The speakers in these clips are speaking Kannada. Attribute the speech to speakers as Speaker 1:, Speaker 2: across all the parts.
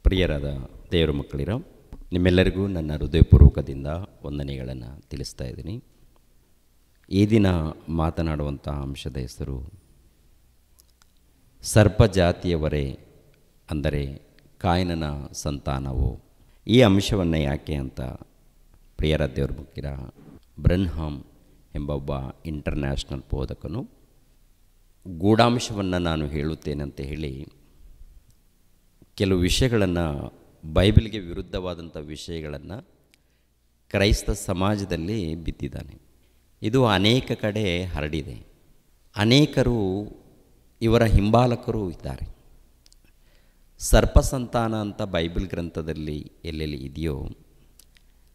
Speaker 1: ಪ್ರಿಯರಾದ ದೇವರ ಮಕ್ಕಳಿರ, ನಿಮ್ಮೆಲ್ಲರಿಗೂ ನನ್ನ ಹೃದಯಪೂರ್ವಕದಿಂದ ವಂದನೆಗಳನ್ನು ತಿಳಿಸ್ತಾ ಇದ್ದೀನಿ. ಈ ದಿನ ಮಾತನಾಡುವಂಥ ಅಂಶದ ಹೆಸರು ಸರ್ಪಜಾತಿಯವರೇ, ಅಂದರೆ ಕಾಯಿನನ ಸಂತಾನವು. ಈ ಅಂಶವನ್ನು ಯಾಕೆ ಅಂತ ಪ್ರಿಯರ ದೇವರ ಮಕ್ಕಳಿರ, ಬ್ರನ್ಹಾಮ್ ಎಂಬ ಒಬ್ಬ ಇಂಟರ್ನ್ಯಾಷನಲ್ ಬೋಧಕನು ಗೂಢಾಂಶವನ್ನು ನಾನು ಹೇಳುತ್ತೇನೆ ಅಂತ ಹೇಳಿ ಕೆಲವು ವಿಷಯಗಳನ್ನು, ಬೈಬಲ್ಗೆ ವಿರುದ್ಧವಾದಂಥ ವಿಷಯಗಳನ್ನು ಕ್ರೈಸ್ತ ಸಮಾಜದಲ್ಲಿ ಬಿತ್ತಿದ್ದಾನೆ. ಇದು ಅನೇಕ ಕಡೆ ಹರಡಿದೆ. ಅನೇಕರು ಇವರ ಹಿಂಬಾಲಕರು ಇದ್ದಾರೆ. ಸರ್ಪಸಂತಾನ ಅಂತ ಬೈಬಲ್ ಗ್ರಂಥದಲ್ಲಿ ಎಲ್ಲೆಲ್ಲಿ ಇದೆಯೋ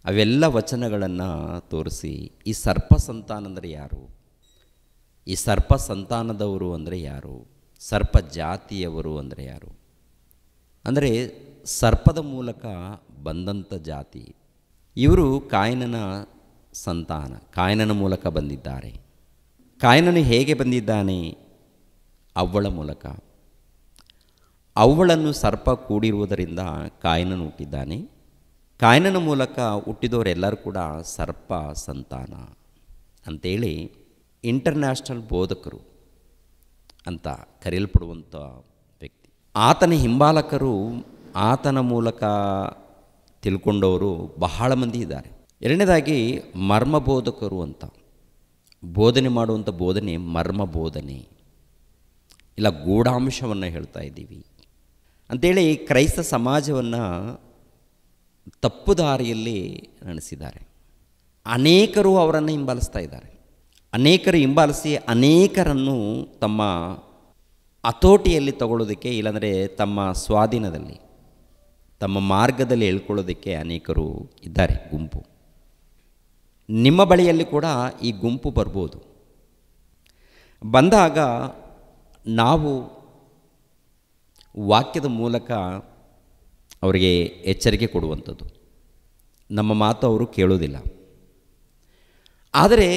Speaker 1: ಅವೆಲ್ಲ ವಚನಗಳನ್ನು ತೋರಿಸಿ ಈ ಸರ್ಪಸಂತಾನ ಅಂದರೆ ಯಾರು, ಈ ಸರ್ಪಸಂತಾನದವರು ಅಂದರೆ ಯಾರು, ಸರ್ಪ ಜಾತಿಯವರು ಅಂದರೆ ಯಾರು, ಅಂದರೆ ಸರ್ಪದ ಮೂಲಕ ಬಂದಂಥ ಜಾತಿ ಇವರು. ಕಾಯಿನನ ಸಂತಾನ, ಕಾಯಿನನ ಮೂಲಕ ಬಂದಿದ್ದಾರೆ. ಕಾಯಿನನು ಹೇಗೆ ಬಂದಿದ್ದಾನೆ? ಅವ್ವಳ ಮೂಲಕ. ಅವ್ವಳನ್ನು ಸರ್ಪ ಕೂಡಿರುವುದರಿಂದ ಕಾಯಿನನು ಹುಟ್ಟಿದ್ದಾನೆ. ಕಾಯಿನನ ಮೂಲಕ ಹುಟ್ಟಿದವರೆಲ್ಲರೂ ಕೂಡ ಸರ್ಪ ಸಂತಾನ ಅಂಥೇಳಿ ಇಂಟರ್ನ್ಯಾಷನಲ್ ಬೋಧಕರು ಅಂತ ಕರೆಯಲ್ಪಡುವಂಥ ವ್ಯಕ್ತಿ. ಆತನ ಹಿಂಬಾಲಕರು, ಆತನ ಮೂಲಕ ತಿಳ್ಕೊಂಡವರು ಬಹಳ ಮಂದಿ ಇದ್ದಾರೆ. ಎರಡನೇದಾಗಿ ಮರ್ಮ ಬೋಧಕರು ಅಂತ, ಬೋಧನೆ ಮಾಡುವಂಥ ಬೋಧನೆ ಮರ್ಮ ಬೋಧನೆ, ಇಲ್ಲ ಗೂಢಾಂಶವನ್ನು ಹೇಳ್ತಾ ಇದ್ದೀವಿ ಅಂಥೇಳಿ ಕ್ರೈಸ್ತ ಸಮಾಜವನ್ನು ತಪ್ಪು ದಾರಿಯಲ್ಲಿ ನಡೆಸಿದ್ದಾರೆ. ಅನೇಕರು ಅವರನ್ನು ಹಿಂಬಾಲಿಸ್ತಾ ಇದ್ದಾರೆ. ಅನೇಕರು ಹಿಂಬಾಲಿಸಿ ಅನೇಕರನ್ನು ತಮ್ಮ ಹತೋಟಿಯಲ್ಲಿ ತಗೊಳ್ಳೋದಕ್ಕೆ, ಇಲ್ಲಾಂದರೆ ತಮ್ಮ ಸ್ವಾಧೀನದಲ್ಲಿ, ತಮ್ಮ ಮಾರ್ಗದಲ್ಲಿ ಹೇಳ್ಕೊಳ್ಳೋದಕ್ಕೆ ಅನೇಕರು ಇದ್ದಾರೆ. ಗುಂಪು ನಿಮ್ಮ ಬಳಿಯಲ್ಲಿ ಕೂಡ ಈ ಗುಂಪು ಬರ್ಬೋದು. ಬಂದಾಗ ನಾವು ವಾಕ್ಯದ ಮೂಲಕ ಅವರಿಗೆ ಎಚ್ಚರಿಕೆ ಕೊಡುವಂಥದ್ದು. ನಮ್ಮ ಮಾತು ಅವರು ಕೇಳೋದಿಲ್ಲ. ಆದರೆ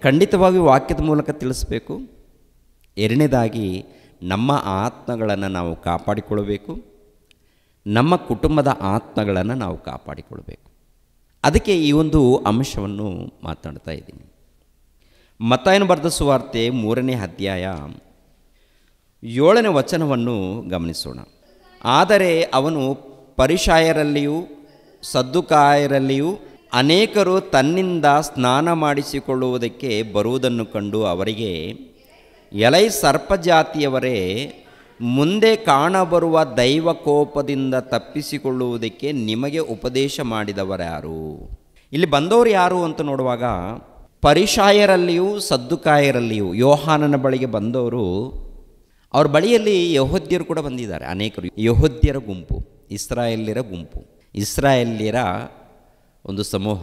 Speaker 1: ಖಂಡಿತವಾಗಿ ವಾಕ್ಯದ ಮೂಲಕ ತಿಳಿಸ್ಬೇಕು. ಎರಡನೇದಾಗಿ ನಮ್ಮ ಆತ್ಮಗಳನ್ನು ನಾವು ಕಾಪಾಡಿಕೊಳ್ಳಬೇಕು, ನಮ್ಮ ಕುಟುಂಬದ ಆತ್ಮಗಳನ್ನು ನಾವು ಕಾಪಾಡಿಕೊಳ್ಬೇಕು. ಅದಕ್ಕೆ ಈ ಒಂದು ಅಂಶವನ್ನು ಮಾತನಾಡ್ತಾ ಇದ್ದೀನಿ. ಮತ್ತಾಯನು ಬರೆದ ಸುವಾರ್ತೆ 3ನೇ ಅಧ್ಯಾಯ 7ನೇ ವಚನವನ್ನು ಗಮನಿಸೋಣ. ಆದರೆ ಅವನು ಪರಿಸಾಯರಲ್ಲಿಯೂ ಸದ್ದುಕಾಯರಲ್ಲಿಯೂ ಅನೇಕರು ತನ್ನಿಂದ ಸ್ನಾನ ಮಾಡಿಸಿಕೊಳ್ಳುವುದಕ್ಕೆ ಬರುವುದನ್ನು ಕಂಡು ಅವರಿಗೆ, ಎಲೈ ಸರ್ಪಜಾತಿಯವರೇ, ಮುಂದೆ ಕಾಣಬರುವ ದೈವ ಕೋಪದಿಂದ ತಪ್ಪಿಸಿಕೊಳ್ಳುವುದಕ್ಕೆ ನಿಮಗೆ ಉಪದೇಶ ಮಾಡಿದವರ್ಯಾರು? ಇಲ್ಲಿ ಬಂದವರು ಯಾರು ಅಂತ ನೋಡುವಾಗ, ಪರಿಸಾಯರಲ್ಲಿಯೂ ಸದ್ದುಕಾಯರಲ್ಲಿಯೂ ಯೋಹಾನನ ಬಳಿಗೆ ಬಂದವರು, ಅವ್ರ ಬಳಿಯಲ್ಲಿ ಯೆಹೂದ್ಯರು ಕೂಡ ಬಂದಿದ್ದಾರೆ. ಅನೇಕರು ಯೆಹೂದ್ಯರ ಗುಂಪು, ಇಸ್ರಾಯೇಲ್ಯರ ಗುಂಪು, ಇಸ್ರಾಯೇಲ್ಯರ ಒಂದು ಸಮೂಹ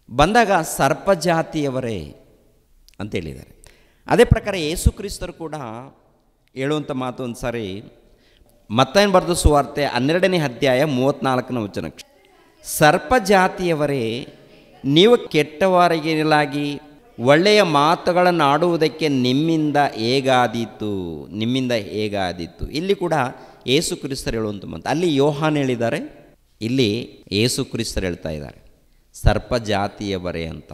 Speaker 1: ಬಂದಾಗ ಸರ್ಪಜಾತಿಯವರೇ ಅಂತೇಳಿದ್ದಾರೆ. ಅದೇ ಪ್ರಕಾರ ಯೇಸು ಕ್ರಿಸ್ತರು ಕೂಡ ಹೇಳುವಂಥ ಮಾತು ಒಂದು ಸಾರಿ ಮತ್ತಾಯನು ಬರೆದ ಸುವಾರ್ತೆ 12ನೇ ಅಧ್ಯಾಯ 34ನೇ ವಚನ, ಸರ್ಪಜಾತಿಯವರೇ, ನೀವು ಕೆಟ್ಟವರಿಗೆಲಾಗಿ ಒಳ್ಳೆಯ ಮಾತುಗಳನ್ನು ಆಡುವುದಕ್ಕೆ ನಿಮ್ಮಿಂದ ಹೇಗಾದೀತು. ಇಲ್ಲಿ ಕೂಡ ಯೇಸು ಕ್ರಿಸ್ತರು ಹೇಳುವಂಥ ಮಾತು. ಅಲ್ಲಿ ಯೋಹಾನ್ ಹೇಳಿದ್ದಾರೆ, ಇಲ್ಲಿ ಯೇಸು ಕ್ರಿಸ್ತರು ಹೇಳ್ತಾ ಇದ್ದಾರೆ ಸರ್ಪಜಾತಿಯವರೇ ಅಂತ.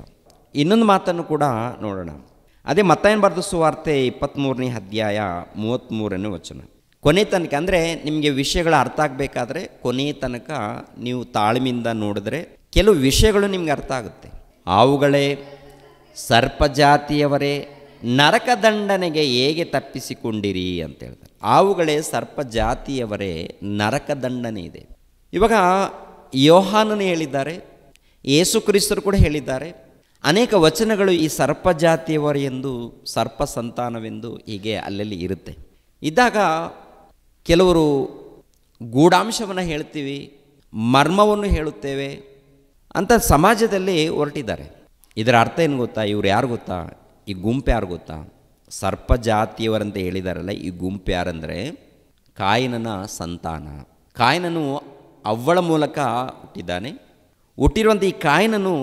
Speaker 1: ಇನ್ನೊಂದು ಮಾತನ್ನು ಕೂಡ ನೋಡೋಣ. ಅದೇ ಮತ್ತಾಯನು ಬರೆದ ಸುವಾರ್ತೆ 23ನೇ ಅಧ್ಯಾಯ 33ನೇ ವಚನ. ಕೊನೆ ತನಕ, ಅಂದರೆ ನಿಮಗೆ ವಿಷಯಗಳು ಅರ್ಥ ಆಗಬೇಕಾದ್ರೆ ಕೊನೆ ತನಕ ನೀವು ತಾಳ್ಮೆಯಿಂದ ನೋಡಿದ್ರೆ ಕೆಲವು ವಿಷಯಗಳು ನಿಮ್ಗೆ ಅರ್ಥ ಆಗುತ್ತೆ. ಅವುಗಳೇ ಸರ್ಪಜಾತಿಯವರೇ, ನರಕದಂಡನೆಗೆ ಹೇಗೆ ತಪ್ಪಿಸಿಕೊಂಡಿರಿ ಅಂತ ಹೇಳ್ತಾರೆ. ಅವುಗಳೇ ಸರ್ಪಜಾತಿಯವರೇ, ನರಕದಂಡನೆ ಇದೆ. ಇವಾಗ ಯೋಹಾನನು ಹೇಳಿದ್ದಾರೆ, ಯೇಸು ಕ್ರಿಸ್ತರು ಕೂಡ ಹೇಳಿದ್ದಾರೆ. ಅನೇಕ ವಚನಗಳು ಈ ಸರ್ಪಜಾತಿಯವರು ಎಂದು, ಸರ್ಪ ಸಂತಾನವೆಂದು ಹೀಗೆ ಅಲ್ಲಲ್ಲಿ ಇರುತ್ತೆ. ಇದ್ದಾಗ ಕೆಲವರು ಗೂಢಾಂಶವನ್ನು ಹೇಳ್ತೀವಿ, ಮರ್ಮವನ್ನು ಹೇಳುತ್ತೇವೆ ಅಂತ ಸಮಾಜದಲ್ಲಿ ಹೊರಟಿದ್ದಾರೆ. ಇದರ ಅರ್ಥ ಏನು ಗೊತ್ತಾ? ಇವ್ರು ಯಾರು ಗೊತ್ತಾ? ಈ ಗುಂಪು ಯಾರು ಗೊತ್ತಾ? ಸರ್ಪಜಾತಿಯವರಂತ ಹೇಳಿದಾರಲ್ಲ, ಈ ಗುಂಪು ಯಾರಂದರೆ ಕಾಯಿನನ ಸಂತಾನ. ಕಾಯಿನನು ಅವ್ವಳ ಮೂಲಕ ಹುಟ್ಟಿದ್ದಾನೆ. ಹುಟ್ಟಿರುವಂಥ ಈ ಕಾಯಿನನು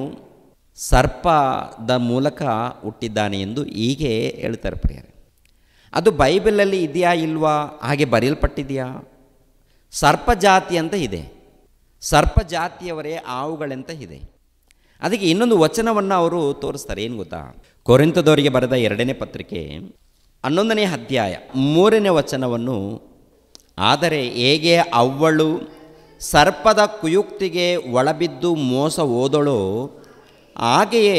Speaker 1: ಸರ್ಪದ ಮೂಲಕ ಹುಟ್ಟಿದ್ದಾನೆ ಎಂದು ಹೀಗೆ ಹೇಳ್ತಾರೆ ಪ್ರಿಯರೇ. ಅದು ಬೈಬಲಲ್ಲಿ ಇದೆಯಾ ಇಲ್ವಾ, ಹಾಗೆ ಬರೆಯಲ್ಪಟ್ಟಿದೆಯಾ? ಸರ್ಪ ಜಾತಿ ಅಂತ ಇದೆ, ಸರ್ಪ ಜಾತಿಯವರೇ ಆವುಗಳೆಂತ ಇದೆ. ಅದಕ್ಕೆ ಇನ್ನೊಂದು ವಚನವನ್ನು ಅವರು ತೋರಿಸ್ತಾರೆ. ಏನು ಗೊತ್ತಾ? ಕೊರಿಂಥದವರಿಗೆ ಬರೆದ 2ನೇ ಪತ್ರಿಕೆ 11ನೇ ಅಧ್ಯಾಯ 3ನೇ ವಚನವನ್ನು, ಆದರೆ ಹೇಗೆ ಅವ್ವಳು ಸರ್ಪದ ಕುಯುಕ್ತಿಗೆ ಒಳಬಿದ್ದು ಮೋಸ ಹೋದಳೋ ಹಾಗೆಯೇ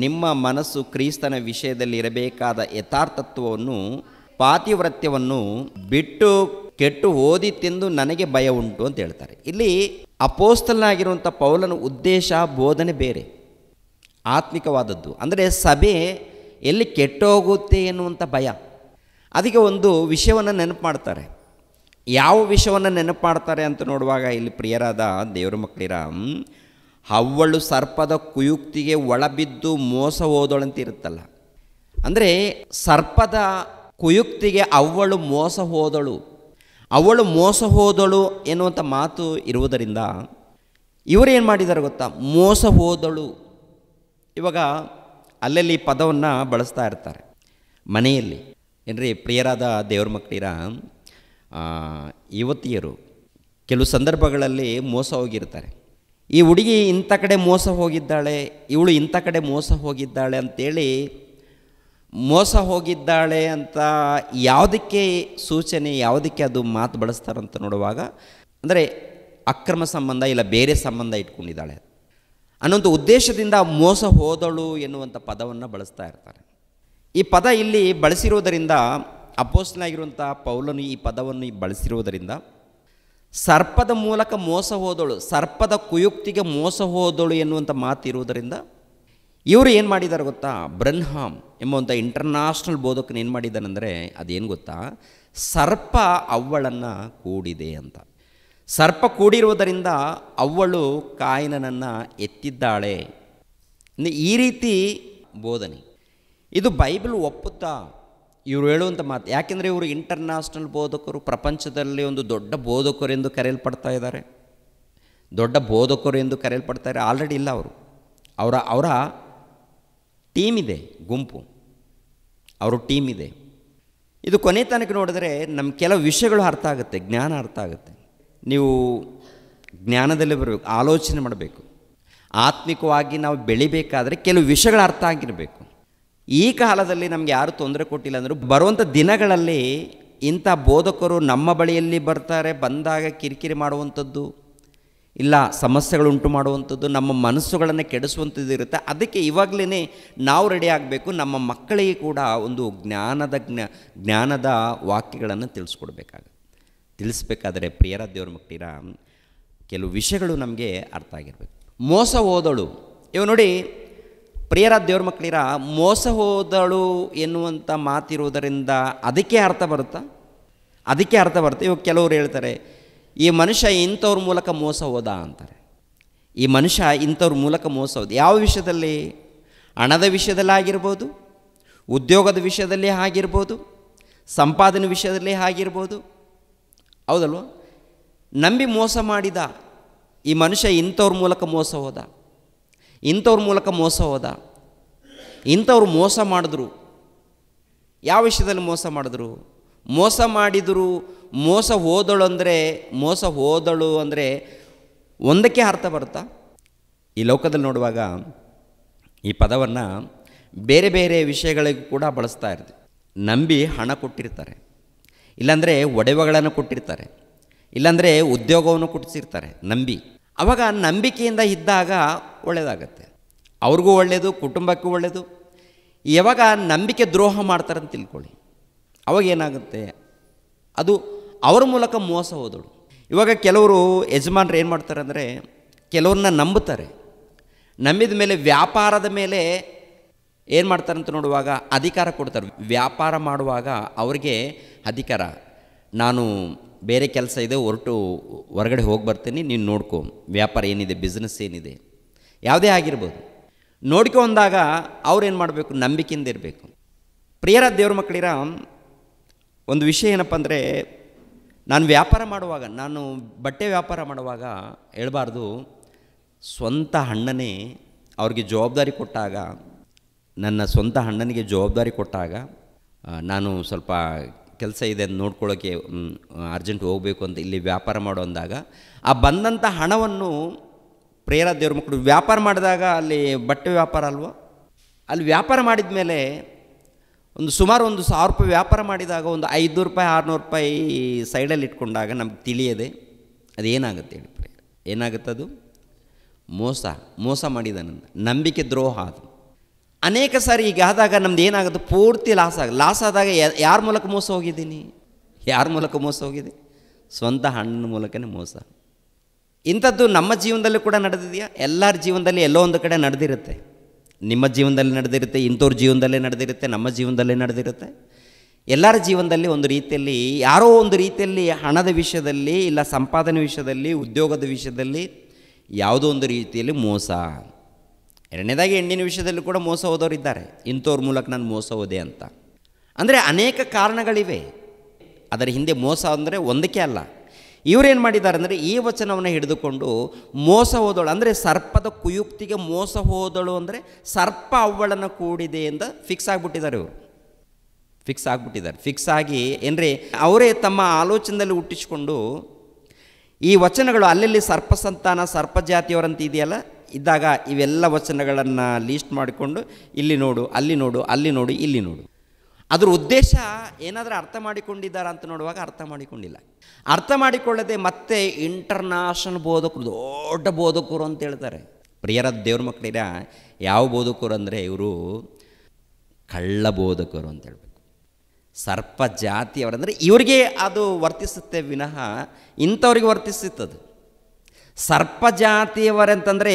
Speaker 1: ನಿಮ್ಮ ಮನಸ್ಸು ಕ್ರಿಸ್ತನ ವಿಷಯದಲ್ಲಿ ಇರಬೇಕಾದ ಯಥಾರ್ಥತ್ವವನ್ನು ಪಾತಿವ್ರತ್ಯವನ್ನು ಬಿಟ್ಟು ಕೆಟ್ಟು ಹೋದಿತೆಂದು ನನಗೆ ಭಯ ಉಂಟು ಅಂತ ಹೇಳ್ತಾರೆ. ಇಲ್ಲಿ ಅಪೋಸ್ತಲನಾಗಿರುವಂಥ ಪೌಲನ ಉದ್ದೇಶ, ಬೋಧನೆ ಬೇರೆ, ಆತ್ಮಿಕವಾದದ್ದು. ಅಂದರೆ ಸಭೆ ಎಲ್ಲಿ ಕೆಟ್ಟೋಗುತ್ತೆ ಎನ್ನುವಂಥ ಭಯ. ಅದಕ್ಕೆ ಒಂದು ವಿಷಯವನ್ನು ನೆನಪು ಮಾಡ್ತಾರೆ. ಯಾವ ವಿಷಯವನ್ನು ನೆನಪು ಮಾಡ್ತಾರೆ ಅಂತ ನೋಡುವಾಗ, ಇಲ್ಲಿ ಪ್ರಿಯರಾದ ದೇವರ ಮಕ್ಕಳಿರ, ಅವ್ವಳು ಸರ್ಪದ ಕುಯುಕ್ತಿಗೆ ಒಳಬಿದ್ದು ಮೋಸ ಹೋದಳಂತ ಇರುತ್ತಲ್ಲ, ಅಂದರೆ ಸರ್ಪದ ಕುಯುಕ್ತಿಗೆ ಅವ್ವಳು ಮೋಸ ಹೋದಳು, ಅವಳು ಮೋಸ ಹೋದಳು ಎನ್ನುವಂಥ ಮಾತು ಇರುವುದರಿಂದ ಇವರು ಏನು ಮಾಡಿದ್ದಾರೆ ಗೊತ್ತಾ? ಮೋಸ ಹೋದಳು. ಇವಾಗ ಅಲ್ಲಲ್ಲಿ ಈ ಪದವನ್ನು ಬಳಸ್ತಾ ಇರ್ತಾರೆ ಮನೆಯಲ್ಲಿ. ಏನ್ರಿ ಪ್ರಿಯರಾದ ದೇವ್ರ ಮಕ್ಕಳಿರ, ಯುವತಿಯರು ಕೆಲವು ಸಂದರ್ಭಗಳಲ್ಲಿ ಮೋಸ ಹೋಗಿರ್ತಾರೆ. ಈ ಹುಡುಗಿ ಇಂಥ ಕಡೆ ಮೋಸ ಹೋಗಿದ್ದಾಳೆ, ಇವಳು ಇಂಥ ಕಡೆ ಮೋಸ ಹೋಗಿದ್ದಾಳೆ ಅಂತೇಳಿ, ಮೋಸ ಹೋಗಿದ್ದಾಳೆ ಅಂತ ಯಾವುದಕ್ಕೆ ಸೂಚನೆ, ಯಾವುದಕ್ಕೆ ಅದು ಮಾತು ಬಳಸ್ತಾರಂತ ನೋಡುವಾಗ, ಅಂದರೆ ಅಕ್ರಮ ಸಂಬಂಧ ಇಲ್ಲ ಬೇರೆ ಸಂಬಂಧ ಇಟ್ಕೊಂಡಿದ್ದಾಳೆ ಅನ್ನೋಂಥ ಉದ್ದೇಶದಿಂದ ಮೋಸ ಹೋದಳು ಎನ್ನುವಂಥ ಪದವನ್ನು ಬಳಸ್ತಾ ಇರ್ತಾರೆ. ಈ ಪದ ಇಲ್ಲಿ ಬಳಸಿರುವುದರಿಂದ, ಅಪೊಸ್ತಲನಾಗಿರುವಂಥ ಪೌಲನು ಈ ಪದವನ್ನು ಬಳಸಿರುವುದರಿಂದ, ಸರ್ಪದ ಮೂಲಕ ಮೋಸ ಹೋದಳು, ಸರ್ಪದ ಕುಯುಕ್ತಿಗೆ ಮೋಸ ಹೋದಳು ಎನ್ನುವಂಥ ಮಾತು ಇರುವುದರಿಂದ ಇವರು ಏನು ಮಾಡಿದ್ದಾರೆ ಗೊತ್ತಾ? ಬ್ರನ್ಹಾಮ್ ಎಂಬುವಂಥ ಇಂಟರ್ನ್ಯಾಷನಲ್ ಬೋಧಕನು ಏನು ಮಾಡಿದ್ದಾನೆಂದರೆ, ಅದೇನು ಗೊತ್ತಾ? ಸರ್ಪ ಅವ್ವಳನ್ನು ಕೂಡಿದೆ ಅಂತ. ಸರ್ಪ ಕೂಡಿರುವುದರಿಂದ ಅವ್ವಳು ಕಾಯಿನನನ್ನು ಎತ್ತಿದ್ದಾಳೆ. ಈ ರೀತಿ ಬೋಧನೆ ಇದು ಬೈಬಲ್ ಒಪ್ಪುತ್ತಾ? ಇವರು ಹೇಳುವಂಥ ಮಾತು. ಯಾಕೆಂದರೆ ಇವರು ಇಂಟರ್ನ್ಯಾಷನಲ್ ಬೋಧಕರು, ಪ್ರಪಂಚದಲ್ಲಿ ಒಂದು ದೊಡ್ಡ ಬೋಧಕರು ಎಂದು ಕರೆಯಲ್ಪಡ್ತಾ ಇದ್ದಾರೆ, ದೊಡ್ಡ ಬೋಧಕರು ಎಂದು ಕರೆಯಲ್ಪಡ್ತಾ ಇದ್ದಾರೆ. ಆಲ್ರೆಡಿ ಇಲ್ಲ, ಅವರ ಟೀಮ್ ಇದೆ, ಗುಂಪು, ಅವರು ಟೀಮ್ ಇದೆ. ಇದು ಕೊನೆ ತನಕ ನೋಡಿದ್ರೆ ನಮ್ಮ ಕೆಲವು ವಿಷಯಗಳು ಅರ್ಥ ಆಗುತ್ತೆ, ಜ್ಞಾನ ಅರ್ಥ ಆಗುತ್ತೆ. ನೀವು ಜ್ಞಾನದಲ್ಲಿ ಬರಬೇಕು, ಆಲೋಚನೆ ಮಾಡಬೇಕು. ಆತ್ಮಿಕವಾಗಿ ನಾವು ಬೆಳಿಬೇಕಾದ್ರೆ ಕೆಲವು ವಿಷಯಗಳು ಅರ್ಥ ಆಗಿರಬೇಕು. ಈ ಕಾಲದಲ್ಲಿ ನಮಗೆ ಯಾರು ತೊಂದರೆ ಕೊಟ್ಟಿಲ್ಲ ಅಂದರೂ, ಬರುವಂಥ ದಿನಗಳಲ್ಲಿ ಇಂಥ ಬೋಧಕರು ನಮ್ಮ ಬಳಿಯಲ್ಲಿ ಬರ್ತಾರೆ, ಬಂದಾಗ ಕಿರಿಕಿರಿ ಮಾಡುವಂಥದ್ದು, ಇಲ್ಲ ಸಮಸ್ಯೆಗಳುಂಟು ಮಾಡುವಂಥದ್ದು, ನಮ್ಮ ಮನಸ್ಸುಗಳನ್ನು ಕೆಡಿಸುವಂಥದ್ದು ಇರುತ್ತೆ. ಅದಕ್ಕೆ ಇವಾಗಲೇ ನಾವು ರೆಡಿ ಆಗಬೇಕು. ನಮ್ಮ ಮಕ್ಕಳಿಗೆ ಕೂಡ ಒಂದು ಜ್ಞಾನದ ವಾಕ್ಯಗಳನ್ನು ತಿಳಿಸ್ಬೇಕಾದ್ರೆ ಪ್ರಿಯರ ದೇವ್ರ ಮಕ್ಕಳಿರ ಕೆಲವು ವಿಷಯಗಳು ನಮಗೆ ಅರ್ಥ ಆಗಿರಬೇಕು. ಮೋಸ ಹೋದಳು, ಇವು ನೋಡಿ ಪ್ರಿಯರ ದೇವ್ರ ಮಕ್ಕಳಿರ, ಮೋಸ ಹೋದಳು ಎನ್ನುವಂಥ ಮಾತಿರುವುದರಿಂದ ಅದಕ್ಕೆ ಅರ್ಥ ಬರುತ್ತಾ? ಅದಕ್ಕೆ ಅರ್ಥ ಬರುತ್ತೆ. ಇವಾಗ ಕೆಲವರು ಹೇಳ್ತಾರೆ, ಈ ಮನುಷ್ಯ ಇಂಥವ್ರ ಮೂಲಕ ಮೋಸ ಹೋದ ಅಂತಾರೆ. ಈ ಮನುಷ್ಯ ಇಂಥವ್ರ ಮೂಲಕ ಮೋಸ ಹೋದ. ಯಾವ ವಿಷಯದಲ್ಲಿ? ಹಣದ ವಿಷಯದಲ್ಲಿ ಆಗಿರ್ಬೋದು, ಉದ್ಯೋಗದ ವಿಷಯದಲ್ಲಿ ಆಗಿರ್ಬೋದು, ಸಂಪಾದನೆ ವಿಷಯದಲ್ಲಿ ಆಗಿರ್ಬೋದು, ಹೌದಲ್ವ? ನಂಬಿ ಮೋಸ ಮಾಡಿದ ಈ ಮನುಷ್ಯ ಇಂಥವ್ರ ಮೂಲಕ ಮೋಸ ಹೋದ, ಇಂಥವ್ರ ಮೂಲಕ ಮೋಸ ಹೋದ, ಇಂಥವ್ರು ಮೋಸ ಮಾಡಿದ್ರು. ಯಾವ ವಿಷಯದಲ್ಲಿ ಮೋಸ ಮಾಡಿದ್ರು? ಮೋಸ ಮಾಡಿದರು. ಮೋಸ ಹೋದಳು ಅಂದರೆ ಒಂದಕ್ಕೆ ಅರ್ಥ ಬರುತ್ತಾ? ಈ ಲೋಕದಲ್ಲಿ ನೋಡುವಾಗ ಈ ಪದವನ್ನು ಬೇರೆ ಬೇರೆ ವಿಷಯಗಳಿಗೂ ಕೂಡ ಬಳಸ್ತಾ ಇರ್ತೀವಿ. ನಂಬಿ ಹಣ ಕೊಟ್ಟಿರ್ತಾರೆ, ಇಲ್ಲಾಂದರೆ ಒಡವೆಗಳನ್ನು ಕೊಟ್ಟಿರ್ತಾರೆ, ಇಲ್ಲಾಂದರೆ ಉದ್ಯೋಗವನ್ನು ಕೊಡಿಸಿರ್ತಾರೆ ನಂಬಿ. ಆವಾಗ ನಂಬಿಕೆಯಿಂದ ಇದ್ದಾಗ ಒಳ್ಳೆಯದಾಗತ್ತೆ, ಅವ್ರಿಗೂ ಒಳ್ಳೆಯದು, ಕುಟುಂಬಕ್ಕೂ ಒಳ್ಳೆಯದು. ಯಾವಾಗ ನಂಬಿಕೆ ದ್ರೋಹ ಮಾಡ್ತಾರಂತ ತಿಳ್ಕೊಳ್ಳಿ, ಅವಾಗ ಏನಾಗುತ್ತೆ? ಅದು ಅವರ ಮೂಲಕ ಮೋಸ ಹೋದಳು. ಇವಾಗ ಕೆಲವರು ಯಜಮಾನ್ರು ಏನು ಮಾಡ್ತಾರೆ ಅಂದರೆ, ಕೆಲವ್ರನ್ನ ನಂಬುತ್ತಾರೆ, ನಂಬಿದ ಮೇಲೆ ವ್ಯಾಪಾರದ ಮೇಲೆ ಏನು ಮಾಡ್ತಾರಂತ ನೋಡುವಾಗ ಅಧಿಕಾರ ಕೊಡ್ತಾರೆ. ವ್ಯಾಪಾರ ಮಾಡುವಾಗ ಅವರಿಗೆ ಅಧಿಕಾರ, ನಾನು ಬೇರೆ ಕೆಲಸ ಇದೆ, ಹೊರಗಡೆ ಹೋಗಿ ಬರ್ತೀನಿ, ನೀನು ನೋಡ್ಕೊ, ವ್ಯಾಪಾರ ಏನಿದೆ, ಬಿಸ್ನೆಸ್ ಏನಿದೆ, ಯಾವುದೇ ಆಗಿರ್ಬೋದು, ನೋಡ್ಕೊಂಡಾಗ ಅವ್ರೇನು ಮಾಡಬೇಕು? ನಂಬಿಕೆಯಿಂದ ಇರಬೇಕು. ಪ್ರಿಯರ ದೇವ್ರ ಮಕ್ಕಳಿರ, ಒಂದು ವಿಷಯ ಏನಪ್ಪ ಅಂದರೆ, ನಾನು ವ್ಯಾಪಾರ ಮಾಡುವಾಗ, ನಾನು ಬಟ್ಟೆ ವ್ಯಾಪಾರ ಮಾಡುವಾಗ ಹೇಳ್ಬಾರ್ದು, ಸ್ವಂತ ಅಣ್ಣನೇ ಅವ್ರಿಗೆ ಜವಾಬ್ದಾರಿ ಕೊಟ್ಟಾಗ, ನನ್ನ ಸ್ವಂತ ಅಣ್ಣನಿಗೆ ಜವಾಬ್ದಾರಿ ಕೊಟ್ಟಾಗ ನಾನು ಸ್ವಲ್ಪ ಕೆಲಸ ಇದೆ ನೋಡ್ಕೊಳ್ಳೋಕ್ಕೆ ಅರ್ಜೆಂಟ್ ಹೋಗಬೇಕು ಅಂತ ಇಲ್ಲಿ ವ್ಯಾಪಾರ ಮಾಡೋ ಅಂದಾಗ ಆ ಬಂದಂಥ ಹಣವನ್ನು ಪ್ರೇಯರ ದೇವ್ರ ಮಕ್ಕಳು ವ್ಯಾಪಾರ ಮಾಡಿದಾಗ ಅಲ್ಲಿ ಬಟ್ಟೆ ವ್ಯಾಪಾರ ಅಲ್ವಾ, ಅಲ್ಲಿ ವ್ಯಾಪಾರ ಮಾಡಿದ ಮೇಲೆ ಸುಮಾರು ಒಂದು 1000 ರೂಪಾಯಿ ವ್ಯಾಪಾರ ಮಾಡಿದಾಗ ಒಂದು 500 ರೂಪಾಯಿ 600 ರೂಪಾಯಿ ಸೈಡಲ್ಲಿ ಇಟ್ಕೊಂಡಾಗ ನಮ್ಗೆ ತಿಳಿಯದೆ ಅದೇನಾಗುತ್ತೆ ಹೇಳಿ ಪ್ರೇಯರ್, ಏನಾಗುತ್ತದು? ಮೋಸ ಮಾಡಿದಾನಂದ, ನಂಬಿಕೆ ದ್ರೋಹ. ಅದು ಅನೇಕ ಸಾರಿ ಈಗ ಆದಾಗ ನಮ್ದು ಏನಾಗುತ್ತೆ, ಪೂರ್ತಿ ಲಾಸ್ ಆದಾಗ ಯಾರ ಮೂಲಕ ಮೋಸ ಹೋಗಿದ್ದೀನಿ? ಯಾರ ಮೂಲಕ ಮೋಸ ಹೋಗಿದೆ? ಸ್ವಂತ ಹಣ್ಣಿನ ಮೂಲಕನೇ ಮೋಸ. ಇಂಥದ್ದು ನಮ್ಮ ಜೀವನದಲ್ಲಿ ಕೂಡ ನಡೆದಿದೆಯಾ? ಎಲ್ಲರ ಜೀವನದಲ್ಲಿ ಎಲ್ಲೋ ಒಂದು ಕಡೆ ನಡೆದಿರುತ್ತೆ. ನಿಮ್ಮ ಜೀವನದಲ್ಲಿ ನಡೆದಿರುತ್ತೆ, ಇಂಥವ್ರ ಜೀವನದಲ್ಲೇ ನಡೆದಿರುತ್ತೆ, ನಮ್ಮ ಜೀವನದಲ್ಲೇ ನಡೆದಿರುತ್ತೆ. ಎಲ್ಲರ ಜೀವನದಲ್ಲಿ ಒಂದು ರೀತಿಯಲ್ಲಿ ಯಾರೋ ಒಂದು ರೀತಿಯಲ್ಲಿ ಹಣದ ವಿಷಯದಲ್ಲಿ, ಇಲ್ಲ ಸಂಪಾದನೆ ವಿಷಯದಲ್ಲಿ, ಉದ್ಯೋಗದ ವಿಷಯದಲ್ಲಿ ಯಾವುದೋ ಒಂದು ರೀತಿಯಲ್ಲಿ ಮೋಸ. ಎರಡನೇದಾಗಿ ಹೆಣ್ಣಿನ ವಿಷಯದಲ್ಲಿ ಕೂಡ ಮೋಸ ಹೋದವರಿದ್ದಾರೆ. ಇಂಥವ್ರ ಮೂಲಕ ನಾನು ಮೋಸ ಹೋದೆ ಅಂತ. ಅಂದರೆ ಅನೇಕ ಕಾರಣಗಳಿವೆ. ಅದರ ಹಿಂದೆ ಮೋಸ ಅಂದರೆ ಒಂದಕ್ಕೆ ಅಲ್ಲ. ಇವರೇನು ಮಾಡಿದ್ದಾರೆ ಅಂದರೆ ಈ ವಚನವನ್ನು ಹಿಡಿದುಕೊಂಡು ಮೋಸ ಹೋದಳು ಅಂದರೆ ಸರ್ಪದ ಕುಯುಕ್ತಿಗೆ ಮೋಸ ಹೋದಳು ಅಂದರೆ ಸರ್ಪ ಅವಳನ್ನು ಕೂಡಿದೆ ಅಂತ ಫಿಕ್ಸ್ ಆಗಿಬಿಟ್ಟಿದ್ದಾರೆ. ಇವರು ಫಿಕ್ಸ್ ಆಗಿ ಏನ್ರಿ ಅವರೇ ತಮ್ಮ ಆಲೋಚನೆಯಲ್ಲಿ ಹುಟ್ಟಿಸಿಕೊಂಡು ಈ ವಚನಗಳು ಅಲ್ಲಲ್ಲಿ ಸರ್ಪ ಸಂತಾನ, ಸರ್ಪ ಜಾತಿಯವರಂತ ಇದೆಯಲ್ಲ, ಇದ್ದಾಗ ಇವೆಲ್ಲ ವಚನಗಳನ್ನು ಲೀಸ್ಟ್ ಮಾಡಿಕೊಂಡು ಇಲ್ಲಿ ನೋಡು, ಅಲ್ಲಿ ನೋಡು, ಅಲ್ಲಿ ನೋಡು, ಇಲ್ಲಿ ನೋಡು. ಅದ್ರ ಉದ್ದೇಶ ಏನಾದರೂ ಅರ್ಥ ಮಾಡಿಕೊಂಡಿದ್ದಾರ ಅಂತ ನೋಡುವಾಗ ಅರ್ಥ ಮಾಡಿಕೊಂಡಿಲ್ಲ. ಅರ್ಥ ಮಾಡಿಕೊಳ್ಳದೆ ಮತ್ತೆ ಇಂಟರ್ನ್ಯಾಷನಲ್ ಬೋಧಕರು, ದೊಡ್ಡ ಬೋಧಕರು ಅಂತ ಹೇಳ್ತಾರೆ. ಪ್ರಿಯರ ದೇವ್ರ ಮಕ್ಕಳಿರ ಯಾವ ಬೋಧಕರು ಅಂದರೆ ಇವರು ಕಳ್ಳ ಬೋಧಕರು ಅಂತ ಹೇಳ್ಬೇಕು. ಸರ್ಪ ಜಾತಿಯವರಂದರೆ ಇವರಿಗೆ ಅದು ವರ್ತಿಸುತ್ತೆ ವಿನಃ ಇಂಥವ್ರಿಗೆ ವರ್ತಿಸುತ್ತದೆ. ಸರ್ಪ ಜಾತಿಯವರಂತಂದರೆ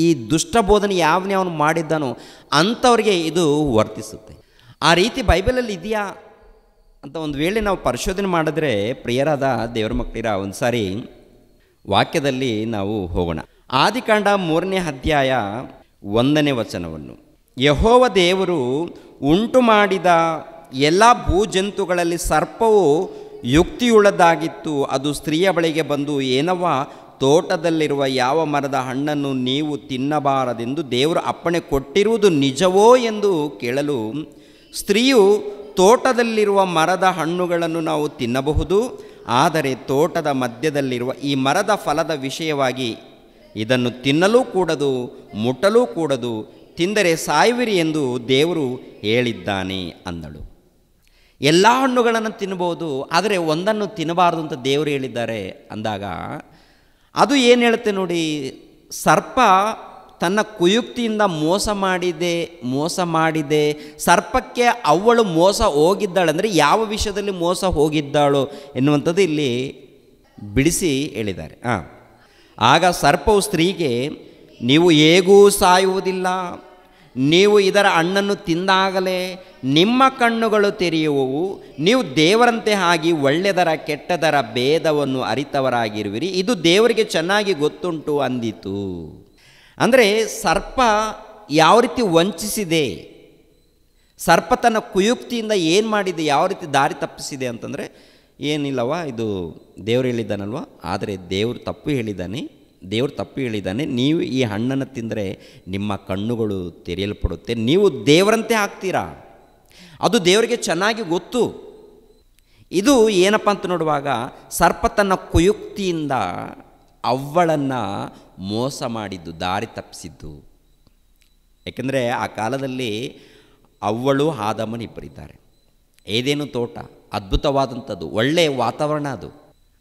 Speaker 1: ಈ ದುಷ್ಟ ಬೋಧನೆ ಯಾವನು ಮಾಡಿದ್ದಾನೋ ಅಂಥವ್ರಿಗೆ ಇದು ವರ್ತಿಸುತ್ತೆ. ಆ ರೀತಿ ಬೈಬಲಲ್ಲಿ ಇದೆಯಾ ಅಂತ ಒಂದು ವೇಳೆ ನಾವು ಪರಿಶೋಧನೆ ಮಾಡಿದ್ರೆ ಪ್ರಿಯರಾದ ದೇವರ ಮಕ್ಕಳಿರ ಒಂದು ಸಾರಿ ವಾಕ್ಯದಲ್ಲಿ ನಾವು ಹೋಗೋಣ. ಆದಿಕಾಂಡ 3ನೇ ಅಧ್ಯಾಯ 1ನೇ ವಚನವನ್ನು, ಯೆಹೋವ ದೇವರು ಉಂಟು ಮಾಡಿದ ಎಲ್ಲ ಭೂಜಂತುಗಳಲ್ಲಿ ಸರ್ಪವು ಯುಕ್ತಿಯುಳ್ಳದಾಗಿತ್ತು. ಅದು ಸ್ತ್ರೀಯ ಬಳಿಗೆ ಬಂದು, ಏನವ್ವ, ತೋಟದಲ್ಲಿರುವ ಯಾವ ಮರದ ಹಣ್ಣನ್ನು ನೀವು ತಿನ್ನಬಾರದೆಂದು ದೇವರು ಅಪ್ಪಣೆ ಕೊಟ್ಟಿರುವುದು ನಿಜವೋ ಎಂದು ಕೇಳಲು, ಸ್ತ್ರೀಯು, ತೋಟದಲ್ಲಿರುವ ಮರದ ಹಣ್ಣುಗಳನ್ನು ನಾವು ತಿನ್ನಬಹುದು, ಆದರೆ ತೋಟದ ಮಧ್ಯದಲ್ಲಿರುವ ಈ ಮರದ ಫಲದ ವಿಷಯವಾಗಿ ಇದನ್ನು ತಿನ್ನಲೂ ಕೂಡದು, ಮುಟ್ಟಲೂ ಕೂಡದು, ತಿಂದರೆ ಸಾಯುವಿರಿ ಎಂದು ದೇವರು ಹೇಳಿದ್ದಾನೆ ಅಂದಳು. ಎಲ್ಲ ಹಣ್ಣುಗಳನ್ನು ತಿನ್ನಬಹುದು, ಆದರೆ ಒಂದನ್ನು ತಿನ್ನಬಾರ್ದು ಅಂತ ದೇವರು ಹೇಳಿದ್ದಾರೆ ಅಂದಾಗ ಅದು ಏನು ಹೇಳುತ್ತೆ ನೋಡಿ. ಸರ್ಪ ತನ್ನ ಕುಯುಕ್ತಿಯಿಂದ ಮೋಸ ಮಾಡಿದೆ. ಸರ್ಪಕ್ಕೆ ಅವಳು ಮೋಸ ಹೋಗಿದ್ದಾಳೆ ಅಂದರೆ ಯಾವ ವಿಷಯದಲ್ಲಿ ಮೋಸ ಹೋಗಿದ್ದಾಳು ಎನ್ನುವಂಥದ್ದು ಇಲ್ಲಿ ಬಿಡಿಸಿ ಹೇಳಿದ್ದಾರೆ. ಆಗ ಸರ್ಪವು ಸ್ತ್ರೀಗೆ, ನೀವು ಹೇಗೂ ಸಾಯುವುದಿಲ್ಲ, ನೀವು ಇದರ ಹಣ್ಣನ್ನು ತಿಂದಾಗಲೇ ನಿಮ್ಮ ಕಣ್ಣುಗಳು ತೆರೆಯುವವು, ನೀವು ದೇವರಂತೆ ಆಗಿ ಒಳ್ಳೆಯದರ ಕೆಟ್ಟದರ ಭೇದವನ್ನು ಅರಿತವರಾಗಿರುವಿರಿ, ಇದು ದೇವರಿಗೆ ಚೆನ್ನಾಗಿ ಗೊತ್ತುಂಟು ಅಂದಿತು. ಅಂದರೆ ಸರ್ಪ ಯಾವ ರೀತಿ ವಂಚಿಸಿದೆ, ಸರ್ಪ ತನ್ನ ಕುಯುಕ್ತಿಯಿಂದ ಏನು ಮಾಡಿದೆ, ಯಾವ ರೀತಿ ದಾರಿ ತಪ್ಪಿಸಿದೆ ಅಂತಂದರೆ, ಏನಿಲ್ಲವ, ಇದು ದೇವರು ಹೇಳಿದ್ದಾನಲ್ವ, ಆದರೆ ದೇವರು ತಪ್ಪು ಹೇಳಿದ್ದಾನೆ, ನೀವು ಈ ಹಣ್ಣನ್ನು ತಿಂದರೆ ನಿಮ್ಮ ಕಣ್ಣುಗಳು ತೆರೆಯಲ್ಪಡುತ್ತೆ, ನೀವು ದೇವರಂತೆ ಆಗ್ತೀರಾ, ಅದು ದೇವರಿಗೆ ಚೆನ್ನಾಗಿ ಗೊತ್ತು. ಇದು ಏನಪ್ಪ ಅಂತ ನೋಡುವಾಗ ಸರ್ಪ ತನ್ನ ಕುಯುಕ್ತಿಯಿಂದ ಅವಳನ್ನು ಮೋಸ ಮಾಡಿದ್ದು, ದಾರಿ ತಪ್ಪಿಸಿದ್ದು. ಏಕೆಂದರೆ ಆ ಕಾಲದಲ್ಲಿ ಅವಳು ಆದಾಮನ ಇಬ್ಬರಿದ್ದಾರೆ. ಏದೇನು ತೋಟ ಅದ್ಭುತವಾದಂಥದ್ದು, ಒಳ್ಳೆಯ ವಾತಾವರಣ, ಅದು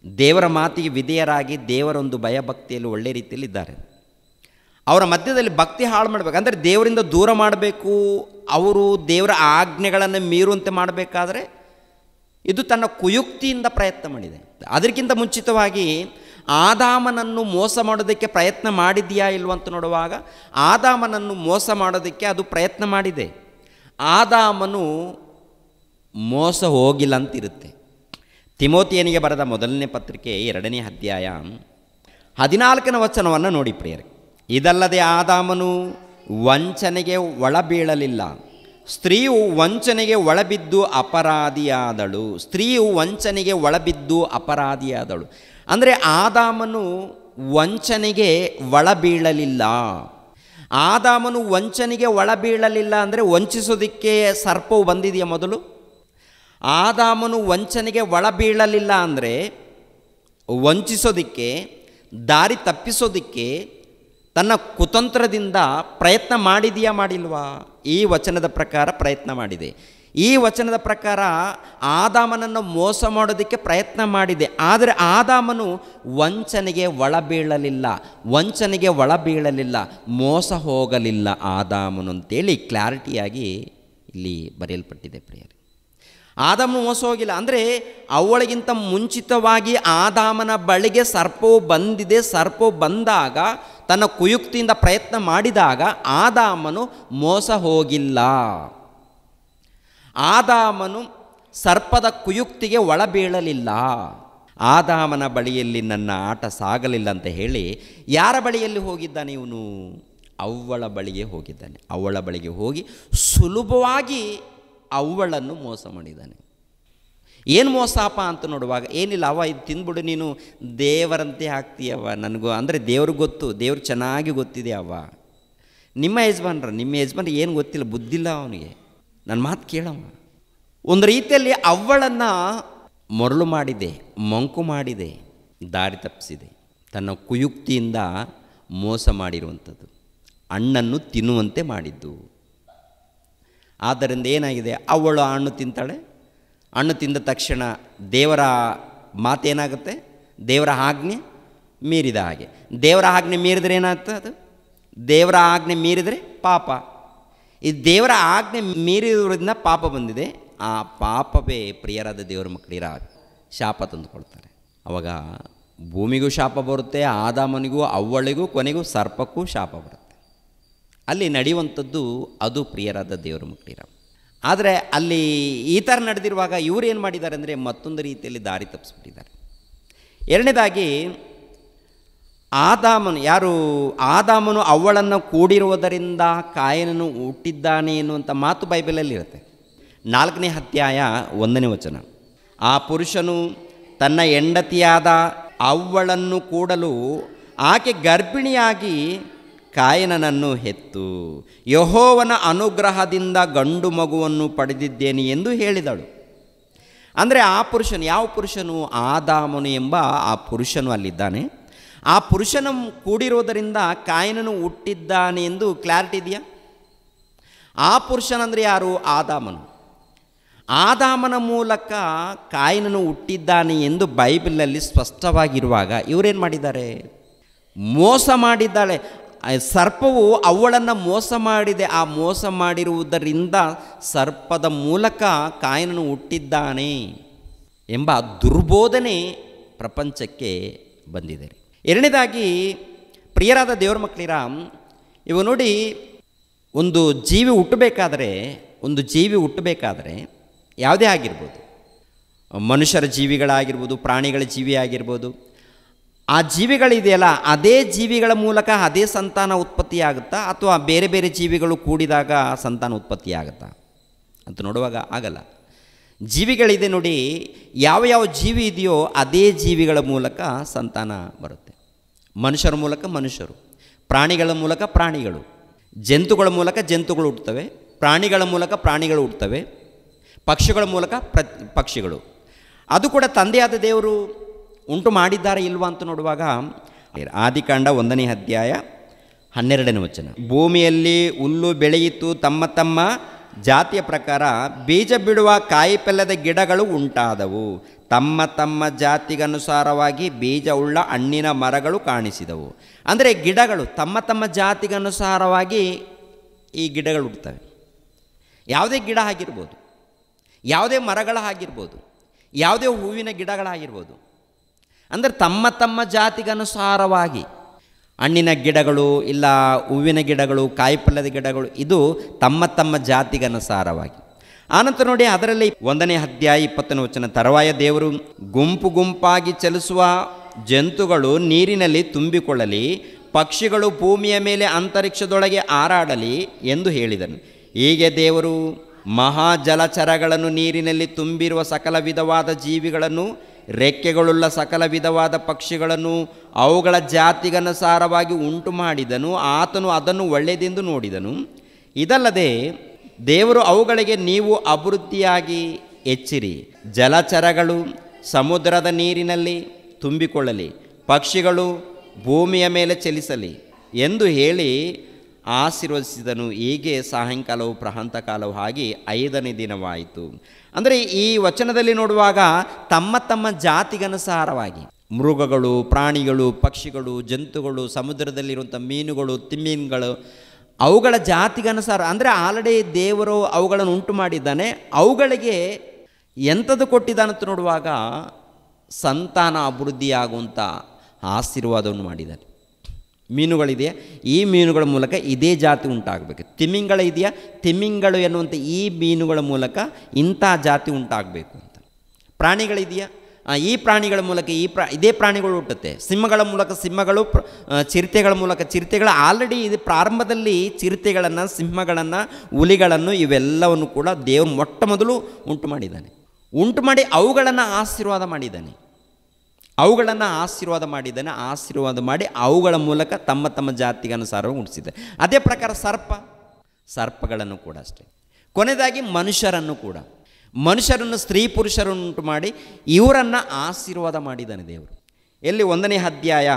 Speaker 1: ದೇವರ ಮಾತಿಗೆ ವಿಧೇಯರಾಗಿ ದೇವರೊಂದು ಭಯಭಕ್ತಿಯಲ್ಲಿ ಒಳ್ಳೆ ರೀತಿಯಲ್ಲಿ ಇದ್ದಾರೆ. ಅವರ ಮಧ್ಯದಲ್ಲಿ ಭಕ್ತಿ ಹಾಳು ಮಾಡಬೇಕು ಅಂದರೆ ದೇವರಿಂದ ದೂರ ಮಾಡಬೇಕು, ಅವರು ದೇವರ ಆಜ್ಞೆಗಳನ್ನು ಮೀರುವಂತೆ ಮಾಡಬೇಕಾದ್ರೆ ಇದು ತನ್ನ ಕುಯುಕ್ತಿಯಿಂದ ಪ್ರಯತ್ನ ಮಾಡಿದೆ. ಅದಕ್ಕಿಂತ ಮುಂಚಿತವಾಗಿ ಆದಾಮನನ್ನು ಮೋಸ ಮಾಡೋದಕ್ಕೆ ಪ್ರಯತ್ನ ಮಾಡಿದೆಯಾ ಇಲ್ವಂತ ನೋಡುವಾಗ ಆದಾಮನನ್ನು ಮೋಸ ಮಾಡೋದಕ್ಕೆ ಅದು ಪ್ರಯತ್ನ ಮಾಡಿದೆ. ಆದಾಮನು ಮೋಸ ಹೋಗಿಲ್ಲ ಅಂತಿರುತ್ತೆ. ತಿಮೋತಿಯನಿಗೆ ಬರೆದ 1ನೇ ಪತ್ರಿಕೆ 2ನೇ ಅಧ್ಯಾಯ 14ನೇ ವಚನವನ್ನು ನೋಡಿ ಪ್ರಿಯರೇ. ಇದಲ್ಲದೆ ಆದಾಮನು ವಂಚನೆಗೆ ಒಳಬೀಳಲಿಲ್ಲ, ಸ್ತ್ರೀಯು ವಂಚನೆಗೆ ಒಳಬಿದ್ದು ಅಪರಾಧಿಯಾದಳು. ಅಂದರೆ ಆದಾಮನು ವಂಚನೆಗೆ ಒಳಬೀಳಲಿಲ್ಲ. ವಂಚನೆಗೆ ಒಳಬೀಳಲಿಲ್ಲ ಅಂದರೆ ವಂಚಿಸೋದಕ್ಕೆ ಸರ್ಪವು ಬಂದಿದೆಯಾ ಮೊದಲು? ಆದಾಮನು ವಂಚನೆಗೆ ಒಳಬೀಳಲಿಲ್ಲ ಅಂದರೆ ವಂಚಿಸೋದಕ್ಕೆ, ದಾರಿ ತಪ್ಪಿಸೋದಕ್ಕೆ ತನ್ನ ಕುತಂತ್ರದಿಂದ ಪ್ರಯತ್ನ ಮಾಡಿದೆಯಾ ಮಾಡಿಲ್ವಾ? ಈ ವಚನದ ಪ್ರಕಾರ ಪ್ರಯತ್ನ ಮಾಡಿದೆ. ಈ ವಚನದ ಪ್ರಕಾರ ಆದಾಮನನ್ನು ಮೋಸ ಮಾಡೋದಕ್ಕೆ ಪ್ರಯತ್ನ ಮಾಡಿದೆ. ಆದರೆ ಆದಾಮನು ವಂಚನೆಗೆ ಒಳಬೀಳಲಿಲ್ಲ, ಮೋಸ ಹೋಗಲಿಲ್ಲ ಆದಾಮನು ಅಂತೇಳಿ ಕ್ಲಾರಿಟಿಯಾಗಿ ಇಲ್ಲಿ ಬರೆಯಲ್ಪಟ್ಟಿದೆ ಪ್ರಿಯರೇ. ಆದಾಮನು ಮೋಸ ಹೋಗಿಲ್ಲ ಅಂದರೆ ಅವಳಿಗಿಂತ ಮುಂಚಿತವಾಗಿ ಆದಾಮನ ಬಳಿಗೆ ಸರ್ಪವು ಬಂದಿದೆ. ಸರ್ಪವು ಬಂದಾಗ ತನ್ನ ಕುಯುಕ್ತಿಯಿಂದ ಪ್ರಯತ್ನ ಮಾಡಿದಾಗ ಆದಾಮನು ಮೋಸ ಹೋಗಿಲ್ಲ. ಆದಾಮನು ಸರ್ಪದ ಕುಯುಕ್ತಿಗೆ ಒಳಬೀಳಲಿಲ್ಲ. ಆದಾಮನ ಬಳಿಯಲ್ಲಿ ನನ್ನ ಆಟ ಸಾಗಲಿಲ್ಲ ಅಂತ ಹೇಳಿ ಯಾರ ಬಳಿಯಲ್ಲಿ ಹೋಗಿದ್ದಾನೆ ಇವನು? ಅವ್ವಳ ಬಳಿಗೆ ಹೋಗಿದ್ದಾನೆ. ಅವಳ ಬಳಿಗೆ ಹೋಗಿ ಸುಲಭವಾಗಿ ಅವಳನ್ನು ಮೋಸ ಮಾಡಿದ್ದಾನೆ. ಏನು ಮೋಸಪ್ಪ ಅಂತ ನೋಡುವಾಗ ಏನಿಲ್ಲ, ಅವ ಇದು ತಿಂದ್ಬಿಡು, ನೀನು ದೇವರಂತೆ ಆಗ್ತೀಯವ, ನನಗೂ ಅಂದರೆ ದೇವ್ರಿಗೆ ಗೊತ್ತು, ದೇವ್ರು ಚೆನ್ನಾಗಿ ಗೊತ್ತಿದೆ. ನಿಮ್ಮ ಯಜಮಾನ್ರು ಏನು ಗೊತ್ತಿಲ್ಲ, ಬುದ್ಧಿಲ್ಲ ಅವನಿಗೆ, ನನ್ನ ಮಾತು ಕೇಳಮ್ಮ. ಒಂದು ರೀತಿಯಲ್ಲಿ ಅವಳನ್ನು ಮರಳು ಮಾಡಿದೆ, ಮಂಕು ಮಾಡಿದೆ, ದಾರಿ ತಪ್ಪಿಸಿದೆ, ತನ್ನ ಕುಯುಕ್ತಿಯಿಂದ ಮೋಸ ಮಾಡಿರುವಂಥದ್ದು, ಹಣ್ಣನ್ನು ತಿನ್ನುವಂತೆ ಮಾಡಿದ್ದು. ಆದ್ದರಿಂದ ಏನಾಗಿದೆ, ಅವಳು ಹಣ್ಣು ತಿಂತಾಳೆ. ಹಣ್ಣು ತಿಂದ ತಕ್ಷಣ ದೇವರ ಮಾತೇನಾಗುತ್ತೆ? ದೇವರ ಆಜ್ಞೆ ಮೀರಿದ ಹಾಗೆ. ದೇವರ ಆಜ್ಞೆ ಮೀರಿದ್ರೆ ಏನಾಗ್ತದೆ? ಅದು ದೇವರ ಆಜ್ಞೆ ಮೀರಿದರೆ ಪಾಪ. ಈ ದೇವರ ಆಜ್ಞೆ ಮೀರಿದ್ರಿಂದ ಪಾಪ ಬಂದಿದೆ. ಆ ಪಾಪವೇ ಪ್ರಿಯರಾದ ದೇವರ ಮಕ್ಕಳಿರ ಶಾಪ ತಂದುಕೊಳ್ತಾರೆ. ಆವಾಗ ಭೂಮಿಗೂ ಶಾಪ ಬರುತ್ತೆ, ಆದಾಮನಿಗೂ ಅವ್ವಳಿಗೂ ಕೊನೆಗೂ ಸರ್ಪಕ್ಕೂ ಶಾಪ ಬರುತ್ತೆ. ಅಲ್ಲಿ ನಡೆಯುವಂಥದ್ದು ಅದು ಪ್ರಿಯರಾದ ದೇವರ ಮಕ್ಕಳಿರ. ಆದರೆ ಅಲ್ಲಿ ಈ ಥರ ನಡೆದಿರುವಾಗ ಇವರು ಏನು ಮಾಡಿದ್ದಾರೆ ಅಂದರೆ ಮತ್ತೊಂದು ರೀತಿಯಲ್ಲಿ ದಾರಿ ತಪ್ಪಿಸ್ಬಿಟ್ಟಿದ್ದಾರೆ. ಎರಡನೇದಾಗಿ ಆದಾಮನು ಅವಳನ್ನು ಕೂಡಿರುವುದರಿಂದ ಕಾಯನನು ಹುಟ್ಟಿದ್ದಾನೆ ಎನ್ನುವಂಥ ಮಾತು ಬೈಬಲಲ್ಲಿ ಇರುತ್ತೆ. 4ನೇ ಅಧ್ಯಾಯ 1ನೇ ವಚನ. ಆ ಪುರುಷನು ತನ್ನ ಹೆಂಡತಿಯಾದ ಅವ್ವಳನ್ನು ಕೂಡಲು ಆಕೆ ಗರ್ಭಿಣಿಯಾಗಿ ಕಾಯನನನ್ನು ಹೆತ್ತು ಯೆಹೋವನ ಅನುಗ್ರಹದಿಂದ ಗಂಡು ಮಗುವನ್ನು ಪಡೆದಿದ್ದೇನೆ ಎಂದು ಹೇಳಿದಳು. ಅಂದರೆ ಆ ಪುರುಷನು, ಯಾವ ಪುರುಷನು? ಆದಾಮನು ಎಂಬ ಆ ಪುರುಷನು ಅಲ್ಲಿದ್ದಾನೆ. ಆ ಪುರುಷನ ಕೂಡಿರೋದರಿಂದ ಕಾಯನನು ಹುಟ್ಟಿದ್ದಾನೆ ಎಂದು ಕ್ಲಾರಿಟಿ ಇದೆಯಾ? ಆ ಪುರುಷನಂದರೆ ಯಾರು? ಆದಾಮನು. ಆದಾಮನ ಮೂಲಕ ಕಾಯನನು ಹುಟ್ಟಿದ್ದಾನೆ ಎಂದು ಬೈಬಲಲ್ಲಿ ಸ್ಪಷ್ಟವಾಗಿರುವಾಗ ಇವರೇನು ಮಾಡಿದ್ದಾರೆ? ಮೋಸ ಮಾಡಿದ್ದಾಳೆ. ಸರ್ಪವು ಅವಳನ್ನು ಮೋಸ ಮಾಡಿದೆ. ಆ ಮೋಸ ಮಾಡಿರುವುದರಿಂದ ಸರ್ಪದ ಮೂಲಕ ಕಾಯನನು ಹುಟ್ಟಿದ್ದಾನೆ ಎಂಬ ದುರ್ಬೋಧನೆ ಪ್ರಪಂಚಕ್ಕೆ ಬಂದಿದೆ. ಎರಡನೇದಾಗಿ ಪ್ರಿಯರಾದ ದೇವರ ಮಕ್ಕಳಿರ, ಇವು ನೋಡಿ, ಒಂದು ಜೀವಿ ಹುಟ್ಟಬೇಕಾದ್ರೆ ಯಾವುದೇ ಆಗಿರ್ಬೋದು, ಮನುಷ್ಯರ ಜೀವಿಗಳಾಗಿರ್ಬೋದು, ಪ್ರಾಣಿಗಳ ಜೀವಿ ಆಗಿರ್ಬೋದು, ಆ ಜೀವಿಗಳಿದೆಯಲ್ಲ ಅದೇ ಜೀವಿಗಳ ಮೂಲಕ ಅದೇ ಸಂತಾನ ಉತ್ಪತ್ತಿಯಾಗುತ್ತಾ ಅಥವಾ ಬೇರೆ ಬೇರೆ ಜೀವಿಗಳು ಕೂಡಿದಾಗ ಸಂತಾನ ಉತ್ಪತ್ತಿಯಾಗುತ್ತಾ ಅಂತ ನೋಡುವಾಗ ಆಗಲ್ಲ. ಜೀವಿಗಳಿದೆ ನೋಡಿ, ಯಾವ ಜೀವಿ ಇದೆಯೋ ಅದೇ ಜೀವಿಗಳ ಮೂಲಕ ಸಂತಾನ ಬರುತ್ತೆ. ಮನುಷ್ಯರ ಮೂಲಕ ಮನುಷ್ಯರು, ಪ್ರಾಣಿಗಳ ಮೂಲಕ ಪ್ರಾಣಿಗಳು, ಜಂತುಗಳ ಮೂಲಕ ಜಂತುಗಳು ಹುಟ್ಟುತ್ತವೆ, ಪ್ರಾಣಿಗಳ ಮೂಲಕ ಪ್ರಾಣಿಗಳು ಹುಟ್ಟುತ್ತವೆ, ಪಕ್ಷಿಗಳ ಮೂಲಕ ಪಕ್ಷಿಗಳು. ಅದು ಕೂಡ ತಂದೆಯಾದ ದೇವರು ಉಂಟು ಮಾಡಿದ್ದಾರೆ ಇಲ್ವಾ ಅಂತ ನೋಡುವಾಗ ಆದಿಕಾಂಡ 1ನೇ ಅಧ್ಯಾಯ 12ನೇ ವಚನ. ಭೂಮಿಯಲ್ಲಿ ಹುಲ್ಲು ಬೆಳೆಯಿತು, ತಮ್ಮ ತಮ್ಮ ಜಾತಿಯ ಪ್ರಕಾರ ಬೀಜ ಬಿಡುವ ಕಾಯಿಪಲ್ಯದ ಗಿಡಗಳು ಉಂಟಾದವು, ತಮ್ಮ ತಮ್ಮ ಜಾತಿಗನುಸಾರವಾಗಿ ಬೀಜವುಳ್ಳ ಹಣ್ಣಿನ ಮರಗಳು ಕಾಣಿಸಿದವು. ಅಂದರೆ ಗಿಡಗಳು ತಮ್ಮ ತಮ್ಮ ಜಾತಿಗನುಸಾರವಾಗಿ ಈ ಗಿಡಗಳು ಹುಟ್ಟುತ್ತವೆ. ಯಾವುದೇ ಗಿಡ ಆಗಿರ್ಬೋದು, ಯಾವುದೇ ಮರಗಳಾಗಿರ್ಬೋದು, ಯಾವುದೇ ಹೂವಿನ ಗಿಡಗಳಾಗಿರ್ಬೋದು. ಅಂದರೆ ತಮ್ಮ ತಮ್ಮ ಜಾತಿಗನುಸಾರವಾಗಿ ಹಣ್ಣಿನ ಗಿಡಗಳು, ಇಲ್ಲ ಹೂವಿನ ಗಿಡಗಳು, ಕಾಯಿಪಲ್ಯದ ಗಿಡಗಳು, ಇದು ತಮ್ಮ ತಮ್ಮ ಜಾತಿಗನುಸಾರವಾಗಿ. ಆನಂತರ ನೋಡಿ, ಅದರಲ್ಲಿ 1ನೇ ಅಧ್ಯಾಯ 20ನೇ ವಚನ. ತರುವಾಯ ದೇವರು ಗುಂಪು ಗುಂಪಾಗಿ ಚಲಿಸುವ ಜಂತುಗಳು ನೀರಿನಲ್ಲಿ ತುಂಬಿಕೊಳ್ಳಲಿ, ಪಕ್ಷಿಗಳು ಭೂಮಿಯ ಮೇಲೆ ಅಂತರಿಕ್ಷದೊಳಗೆ ಹಾರಾಡಲಿ ಎಂದು ಹೇಳಿದನು. ಹೀಗೆ ದೇವರು ಮಹಾಜಲಚರಗಳನ್ನು, ನೀರಿನಲ್ಲಿ ತುಂಬಿರುವ ಸಕಲ ವಿಧವಾದ ಜೀವಿಗಳನ್ನು, ರೆಕ್ಕೆಗಳುಳ್ಳ ಸಕಲ ವಿಧವಾದ ಪಕ್ಷಿಗಳನ್ನು ಅವುಗಳ ಜಾತಿಗನುಸಾರವಾಗಿ ಉಂಟು ಮಾಡಿದನು. ಆತನು ಅದನ್ನು ಒಳ್ಳೆಯದೆಂದು ನೋಡಿದನು. ಇದಲ್ಲದೆ ದೇವರು ಅವುಗಳಿಗೆ ನೀವು ಅಭಿವೃದ್ಧಿಯಾಗಿ ಎಚ್ಚಿರಿ. ಜಲಚರಗಳು ಸಮುದ್ರದ ನೀರಿನಲ್ಲಿ ತುಂಬಿಕೊಳ್ಳಲಿ, ಪಕ್ಷಿಗಳು ಭೂಮಿಯ ಮೇಲೆ ಚಲಿಸಲಿ ಎಂದು ಹೇಳಿ ಆಶೀರ್ವದಿಸಿದನು. ಹೀಗೆ ಸಾಯಂಕಾಲವು ಪ್ರಹಂತಕಾಲವು ಆಗಿ 5ನೇ ದಿನವಾಯಿತು. ಅಂದರೆ ಈ ವಚನದಲ್ಲಿ ನೋಡುವಾಗ ತಮ್ಮ ತಮ್ಮ ಜಾತಿಗನುಸಾರವಾಗಿ ಮೃಗಗಳು, ಪ್ರಾಣಿಗಳು, ಪಕ್ಷಿಗಳು, ಜಂತುಗಳು, ಸಮುದ್ರದಲ್ಲಿರುವಂಥ ಮೀನುಗಳು, ತಿಮ್ಮಿನ್ಗಳು, ಅವುಗಳ ಜಾತಿಗನುಸಾರ ಅಂದರೆ ಆಲ್ರೆಡಿ ದೇವರು ಅವುಗಳನ್ನು ಉಂಟು ಮಾಡಿದ್ದಾನೆ. ಅವುಗಳಿಗೆ ಎಂಥದ್ದು ಕೊಟ್ಟಿದ್ದಾನಂತ ನೋಡುವಾಗ ಸಂತಾನ ಅಭಿವೃದ್ಧಿಯಾಗುವಂಥ ಆಶೀರ್ವಾದವನ್ನು ಮಾಡಿದ್ದಾನೆ. ಮೀನುಗಳಿದೆಯಾ, ಈ ಮೀನುಗಳ ಮೂಲಕ ಇದೇ ಜಾತಿ ಉಂಟಾಗಬೇಕು. ತಿಮ್ಮಿಂಗಳ ಇದೆಯಾ, ತಿಮ್ಮಿಂಗಳು ಎನ್ನುವಂಥ ಈ ಮೀನುಗಳ ಮೂಲಕ ಇಂಥ ಜಾತಿ ಉಂಟಾಗಬೇಕು ಅಂತ. ಪ್ರಾಣಿಗಳಿದೆಯಾ, ಈ ಪ್ರಾಣಿಗಳ ಮೂಲಕ ಇದೇ ಪ್ರಾಣಿಗಳು ಹುಟ್ಟುತ್ತೆ. ಸಿಂಹಗಳ ಮೂಲಕ ಸಿಂಹಗಳು, ಚಿರತೆಗಳ ಮೂಲಕ ಚಿರತೆಗಳು. ಆಲ್ರೆಡಿ ಇದು ಪ್ರಾರಂಭದಲ್ಲಿ ಚಿರತೆಗಳನ್ನು, ಸಿಂಹಗಳನ್ನು, ಹುಲಿಗಳನ್ನು ಇವೆಲ್ಲವನ್ನು ಕೂಡ ದೇವರು ಮೊಟ್ಟ ಮೊದಲು ಉಂಟು ಮಾಡಿದ್ದಾನೆ. ಉಂಟು ಮಾಡಿ ಅವುಗಳನ್ನು ಆಶೀರ್ವಾದ ಮಾಡಿದ್ದಾನೆ. ಆಶೀರ್ವಾದ ಮಾಡಿ ಅವುಗಳ ಮೂಲಕ ತಮ್ಮ ತಮ್ಮ ಜಾತಿಗೆ ಅನುಸಾರವಾಗಿ ಹುಟ್ಟಿಸಿದೆ. ಅದೇ ಪ್ರಕಾರ ಸರ್ಪಗಳನ್ನು ಕೂಡ ಅಷ್ಟೇ. ಕೊನೆಯದಾಗಿ ಮನುಷ್ಯರನ್ನು ಸ್ತ್ರೀ ಪುರುಷರನ್ನು ಉಂಟು ಮಾಡಿ ಇವರನ್ನು ಆಶೀರ್ವಾದ ಮಾಡಿದ್ದಾನೆ ದೇವರು. ಎಲ್ಲಿ 1ನೇ ಅಧ್ಯಾಯ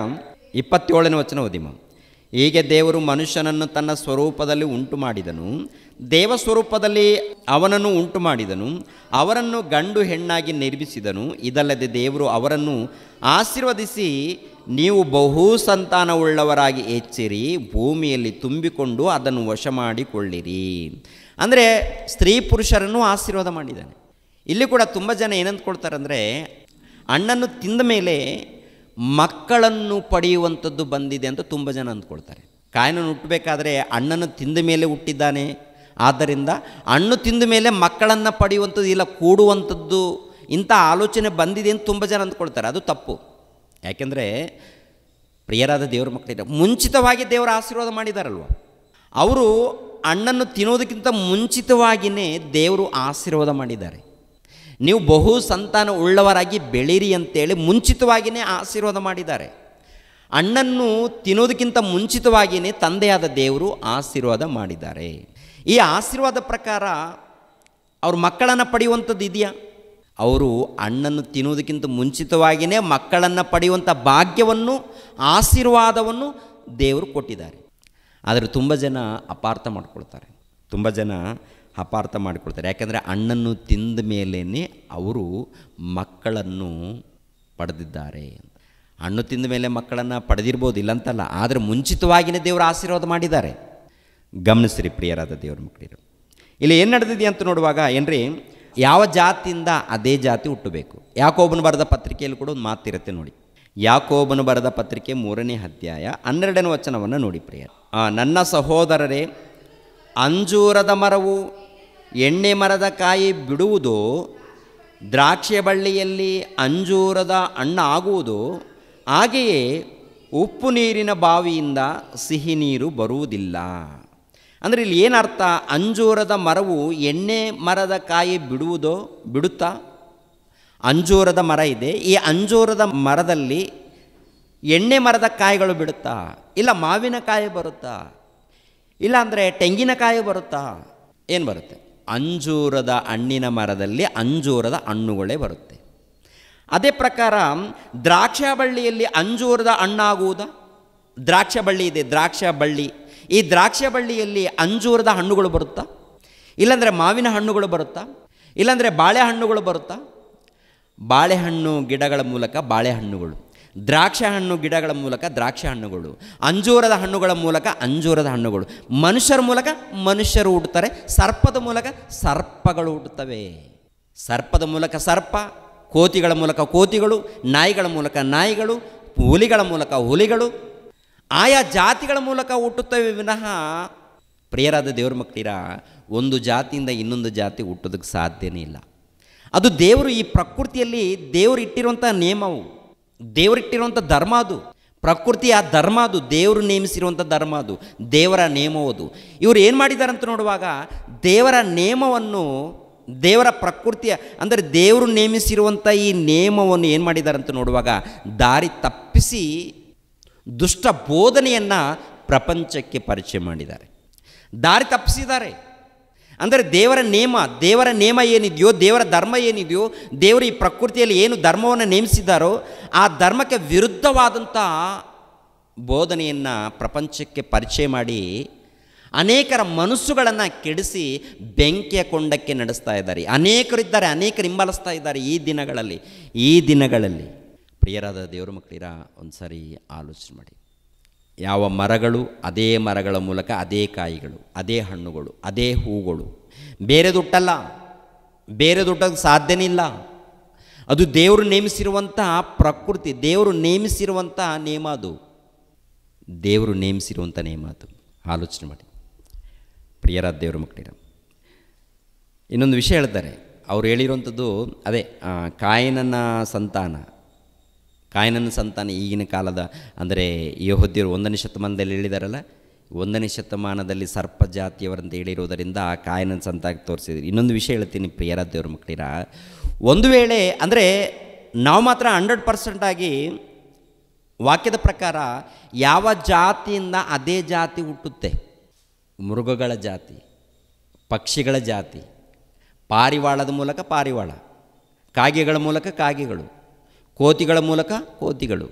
Speaker 1: 27ನೇ ವಚನ ಓದಿಮ. ಹೀಗೆ ದೇವರು ಮನುಷ್ಯನನ್ನು ತನ್ನ ಸ್ವರೂಪದಲ್ಲಿ ಉಂಟು ಮಾಡಿದನು, ದೇವ ಸ್ವರೂಪದಲ್ಲಿ ಅವನನ್ನು ಉಂಟು ಮಾಡಿದನು, ಅವರನ್ನು ಗಂಡು ಹೆಣ್ಣಾಗಿ ನಿರ್ಮಿಸಿದನು. ಇದಲ್ಲದೆ ದೇವರು ಅವರನ್ನು ಆಶೀರ್ವದಿಸಿ, ನೀವು ಬಹು ಸಂತಾನವುಳ್ಳವರಾಗಿ ಹೆಚ್ಚಿರಿ, ಭೂಮಿಯಲ್ಲಿ ತುಂಬಿಕೊಂಡು ಅದನ್ನು ವಶ ಮಾಡಿಕೊಳ್ಳಿರಿ. ಅಂದರೆ ಸ್ತ್ರೀ ಪುರುಷರನ್ನು ಆಶೀರ್ವಾದ ಮಾಡಿದ್ದಾನೆ. ಇಲ್ಲಿ ಕೂಡ ತುಂಬ ಜನ ಏನಂದ್ಕೊಳ್ತಾರೆ ಅಂದರೆ, ಹಣ್ಣನ್ನು ತಿಂದ ಮೇಲೆ ಮಕ್ಕಳನ್ನು ಪಡೆಯುವಂಥದ್ದು ಬಂದಿದೆ ಅಂತ ತುಂಬ ಜನ ಅಂದ್ಕೊಳ್ತಾರೆ. ಕಾಯಿನನ್ನು ಹುಟ್ಟಬೇಕಾದ್ರೆ ಹಣ್ಣನ್ನು ತಿಂದ ಮೇಲೆ ಹುಟ್ಟಿದ್ದಾನೆ, ಆದ್ದರಿಂದ ಹಣ್ಣು ತಿಂದ ಮೇಲೆ ಮಕ್ಕಳನ್ನು ಪಡೆಯುವಂಥದ್ದು ಇಲ್ಲ, ಕೂಡುವಂಥದ್ದು ಇಂಥ ಆಲೋಚನೆ ಬಂದಿದೆ ಅಂತ ತುಂಬ ಜನ ಅಂದ್ಕೊಳ್ತಾರೆ. ಅದು ತಪ್ಪು. ಯಾಕೆಂದರೆ ಪ್ರಿಯರಾದ ದೇವ್ರ ಮಕ್ಕಳಿದ್ದಾರೆ, ಮುಂಚಿತವಾಗಿ ದೇವರ ಆಶೀರ್ವಾದ ಮಾಡಿದಾರಲ್ವ, ಅವರು ಹಣ್ಣನ್ನು ತಿನ್ನೋದಕ್ಕಿಂತ ಮುಂಚಿತವಾಗಿಯೇ ದೇವರು ಆಶೀರ್ವಾದ ಮಾಡಿದ್ದಾರೆ. ನೀವು ಬಹು ಸಂತಾನ ಉಳ್ಳವರಾಗಿ ಬೆಳೀರಿ ಅಂತೇಳಿ ಮುಂಚಿತವಾಗಿಯೇ ಆಶೀರ್ವಾದ ಮಾಡಿದ್ದಾರೆ. ಹಣ್ಣನ್ನು ತಿನ್ನೋದಕ್ಕಿಂತ ಮುಂಚಿತವಾಗಿಯೇ ತಂದೆಯಾದ ದೇವರು ಆಶೀರ್ವಾದ ಮಾಡಿದ್ದಾರೆ. ಈ ಆಶೀರ್ವಾದ ಪ್ರಕಾರ ಅವ್ರ ಮಕ್ಕಳನ್ನು ಪಡೆಯುವಂಥದ್ದು ಇದೆಯಾ? ಅವರು ಹಣ್ಣನ್ನು ತಿನ್ನೋದಕ್ಕಿಂತ ಮುಂಚಿತವಾಗಿಯೇ ಮಕ್ಕಳನ್ನು ಪಡೆಯುವಂಥ ಭಾಗ್ಯವನ್ನು, ಆಶೀರ್ವಾದವನ್ನು ದೇವರು ಕೊಟ್ಟಿದ್ದಾರೆ. ಆದರೆ ತುಂಬ ಜನ ಅಪಾರ್ಥ ಮಾಡಿಕೊಳ್ತಾರೆ. ಯಾಕೆಂದರೆ ಹಣ್ಣನ್ನು ತಿಂದ ಮೇಲೇ ಅವರು ಮಕ್ಕಳನ್ನು ಪಡೆದಿದ್ದಾರೆ. ಹಣ್ಣು ತಿಂದ ಮೇಲೆ ಮಕ್ಕಳನ್ನು ಪಡೆದಿರ್ಬೋದು, ಇಲ್ಲಂತಲ್ಲ, ಆದರೆ ಮುಂಚಿತವಾಗಿಯೇ ದೇವರು ಆಶೀರ್ವಾದ ಮಾಡಿದ್ದಾರೆ. ಗಮನಿಸ್ರಿ ಪ್ರಿಯರಾದ ದೇವರ ಮಕ್ಕಳಿರು, ಇಲ್ಲಿ ಏನು ನಡೆದಿದೆ ಅಂತ ನೋಡುವಾಗ ಏನ್ರಿ, ಯಾವ ಜಾತಿಯಿಂದ ಅದೇ ಜಾತಿ ಹುಟ್ಟಬೇಕು. ಯಾಕೋಬನು ಬರೆದ ಪತ್ರಿಕೆಯಲ್ಲಿ ಕೂಡ ಒಂದು ಮಾತಿರುತ್ತೆ ನೋಡಿ. ಯಾಕೋಬನು ಬರೆದ ಪತ್ರಿಕೆ 3ನೇ ಅಧ್ಯಾಯ 12ನೇ ವಚನವನ್ನು ನೋಡಿ ಪ್ರಿಯರು. ನನ್ನ ಸಹೋದರರೇ, ಅಂಜೂರದ ಮರವು ಎಣ್ಣೆ ಮರದ ಕಾಯಿ ಬಿಡುವುದೋ, ದ್ರಾಕ್ಷಿ ಬಳ್ಳಿಯಲ್ಲಿ ಅಂಜೂರದ ಹಣ್ಣು ಆಗುವುದೋ, ಹಾಗೆಯೇ ಉಪ್ಪು ನೀರಿನ ಬಾವಿಯಿಂದ ಸಿಹಿ ನೀರು ಬರುವುದಿಲ್ಲ. ಅಂದರೆ ಇಲ್ಲಿ ಏನರ್ಥ? ಅಂಜೂರದ ಮರವು ಎಣ್ಣೆ ಮರದ ಕಾಯಿ ಬಿಡುತ್ತಾ? ಅಂಜೂರದ ಮರ ಇದೆ, ಈ ಅಂಜೂರದ ಮರದಲ್ಲಿ ಎಣ್ಣೆ ಮರದ ಕಾಯಿಗಳು ಬಿಡುತ್ತಾ? ಇಲ್ಲ ಮಾವಿನಕಾಯಿ ಬರುತ್ತಾ? ಇಲ್ಲ ಅಂದರೆ ತೆಂಗಿನಕಾಯಿ ಬರುತ್ತಾ? ಏನು ಬರುತ್ತೆ? ಅಂಜೂರದ ಹಣ್ಣಿನ ಮರದಲ್ಲಿ ಅಂಜೂರದ ಹಣ್ಣುಗಳೇ ಬರುತ್ತೆ. ಅದೇ ಪ್ರಕಾರ ದ್ರಾಕ್ಷ ಬಳ್ಳಿಯಲ್ಲಿ ಅಂಜೂರದ ಹಣ್ಣಾಗುವುದಾ? ದ್ರಾಕ್ಷ ಬಳ್ಳಿ ಇದೆ, ದ್ರಾಕ್ಷ ಬಳ್ಳಿ, ಈ ದ್ರಾಕ್ಷ ಬಳ್ಳಿಯಲ್ಲಿ ಅಂಜೂರದ ಹಣ್ಣುಗಳು ಬರುತ್ತಾ? ಇಲ್ಲಾಂದರೆ ಮಾವಿನ ಹಣ್ಣುಗಳು ಬರುತ್ತಾ? ಇಲ್ಲಾಂದರೆ ಬಾಳೆಹಣ್ಣುಗಳು ಬರುತ್ತಾ? ಬಾಳೆಹಣ್ಣು ಗಿಡಗಳ ಮೂಲಕ ಬಾಳೆಹಣ್ಣುಗಳು, ದ್ರಾಕ್ಷ ಹಣ್ಣು ಗಿಡಗಳ ಮೂಲಕ ದ್ರಾಕ್ಷ ಹಣ್ಣುಗಳು, ಅಂಜೂರದ ಹಣ್ಣುಗಳ ಮೂಲಕ ಅಂಜೂರದ ಹಣ್ಣುಗಳು. ಮನುಷ್ಯರ ಮೂಲಕ ಮನುಷ್ಯರು ಹುಟ್ಟುತ್ತಾರೆ, ಸರ್ಪದ ಮೂಲಕ ಸರ್ಪಗಳು ಹುಟ್ಟುತ್ತವೆ. ಸರ್ಪದ ಮೂಲಕ ಸರ್ಪ, ಕೋತಿಗಳ ಮೂಲಕ ಕೋತಿಗಳು, ನಾಯಿಗಳ ಮೂಲಕ ನಾಯಿಗಳು, ಹುಲಿಗಳ ಮೂಲಕ ಹುಲಿಗಳು, ಆಯಾ ಜಾತಿಗಳ ಮೂಲಕ ಹುಟ್ಟುತ್ತವೆ ವಿನಃ ಪ್ರಿಯರಾದ ದೇವ್ರ ಮಕ್ಕಳಿರ ಒಂದು ಜಾತಿಯಿಂದ ಇನ್ನೊಂದು ಜಾತಿ ಹುಟ್ಟೋದಕ್ಕೆ ಸಾಧ್ಯನೇ ಇಲ್ಲ. ಅದು ದೇವರು ಈ ಪ್ರಕೃತಿಯಲ್ಲಿ ದೇವರು ಇಟ್ಟಿರುವಂಥ ನಿಯಮವು, ದೇವರಿಟ್ಟಿರುವಂಥ ಧರ್ಮ ಅದು. ಪ್ರಕೃತಿ ಆ ಧರ್ಮ ಅದು, ದೇವರು ನೇಮಿಸಿರುವಂಥ ಧರ್ಮ ಅದು, ದೇವರ ನೇಮವದು. ಇವರು ಏನು ಮಾಡಿದ್ದಾರೆ ಅಂತ ನೋಡುವಾಗ ದೇವರ ನೇಮವನ್ನು, ದೇವರ ಪ್ರಕೃತಿಯ ಅಂದರೆ ದೇವರು ನೇಮಿಸಿರುವಂಥ ಈ ನೇಮವನ್ನು ಏನು ಮಾಡಿದ್ದಾರೆ ಅಂತ ನೋಡುವಾಗ ದಾರಿ ತಪ್ಪಿಸಿ ದುಷ್ಟ ಬೋಧನೆಯನ್ನು ಪ್ರಪಂಚಕ್ಕೆ ಪರಿಚಯ ಮಾಡಿದ್ದಾರೆ, ದಾರಿ ತಪ್ಪಿಸಿದ್ದಾರೆ. ಅಂದರೆ ದೇವರ ನೇಮ ಏನಿದೆಯೋ, ದೇವರ ಧರ್ಮ ಏನಿದೆಯೋ, ದೇವರು ಈ ಪ್ರಕೃತಿಯಲ್ಲಿ ಏನು ಧರ್ಮವನ್ನು ನೇಮಿಸಿದ್ದಾರೋ ಆ ಧರ್ಮಕ್ಕೆ ವಿರುದ್ಧವಾದಂಥ ಬೋಧನೆಯನ್ನು ಪ್ರಪಂಚಕ್ಕೆ ಪರಿಚಯ ಮಾಡಿ ಅನೇಕರ ಮನಸ್ಸುಗಳನ್ನು ಕೆಡಿಸಿ ಬೆಂಕಿಯ ಕೊಂಡಕ್ಕೆ ನಡೆಸ್ತಾ ಇದ್ದಾರೆ. ಅನೇಕರು ಹಿಂಬಾಲಿಸ್ತಾ ಇದ್ದಾರೆ ಈ ದಿನಗಳಲ್ಲಿ. ಪ್ರಿಯರಾದ ದೇವರ ಮಕ್ಕಳಿರ, ಒಂದು ಸಾರಿ ಆಲೋಚನೆ ಮಾಡಿ. ಯಾವ ಮರಗಳು, ಅದೇ ಮರಗಳ ಮೂಲಕ ಅದೇ ಕಾಯಿಗಳು, ಅದೇ ಹಣ್ಣುಗಳು, ಅದೇ ಹೂಗಳು. ಬೇರೆ ದುಟ್ಟಕ್ಕೆ ಸಾಧ್ಯನೇ ಇಲ್ಲ. ಅದು ದೇವರು ನೇಮಿಸಿರುವಂಥ ಪ್ರಕೃತಿ, ದೇವರು ನೇಮಿಸಿರುವಂಥ ನೇಮ ಅದು. ಆಲೋಚನೆ ಮಾಡಿ ಪ್ರಿಯರಾದ ದೇವರ ಮಕ್ಕಳಿರ. ಇನ್ನೊಂದು ವಿಷಯ ಹೇಳ್ತಾರೆ, ಅವ್ರು ಹೇಳಿರುವಂಥದ್ದು ಅದೇ ಕಾಯಿನನ ಸಂತಾನ ಈಗಿನ ಕಾಲದ, ಅಂದರೆ ಯೆಹೂದ್ಯರು 1ನೇ ಶತಮಾನದಲ್ಲಿ ಹೇಳಿದಾರಲ್ಲ, 1ನೇ ಶತಮಾನದಲ್ಲಿ ಸರ್ಪ ಜಾತಿಯವರಂತ ಹೇಳಿರೋದರಿಂದ ಕಾಯಿನನ ಸಂತಾನ ತೋರಿಸಿದ್ರು. ಇನ್ನೊಂದು ವಿಷಯ ಹೇಳ್ತೀನಿ ಪ್ರಿಯರಾದ ದೇವರ ಮಕ್ಕಳಿರ, ಒಂದು ವೇಳೆ ಅಂದರೆ ನಾವು ಮಾತ್ರ 100% ಆಗಿ ವಾಕ್ಯದ ಪ್ರಕಾರ ಯಾವ ಜಾತಿಯಿಂದ ಅದೇ ಜಾತಿ ಹುಟ್ಟುತ್ತೆ. ಮೃಗಗಳ ಜಾತಿ, ಪಕ್ಷಿಗಳ ಜಾತಿ, ಪಾರಿವಾಳದ ಮೂಲಕ ಪಾರಿವಾಳ, ಕಾಗೆಗಳ ಮೂಲಕ ಕಾಗೆಗಳು, ಕೋತಿಗಳ ಮೂಲಕ ಕೋತಿಗಳು,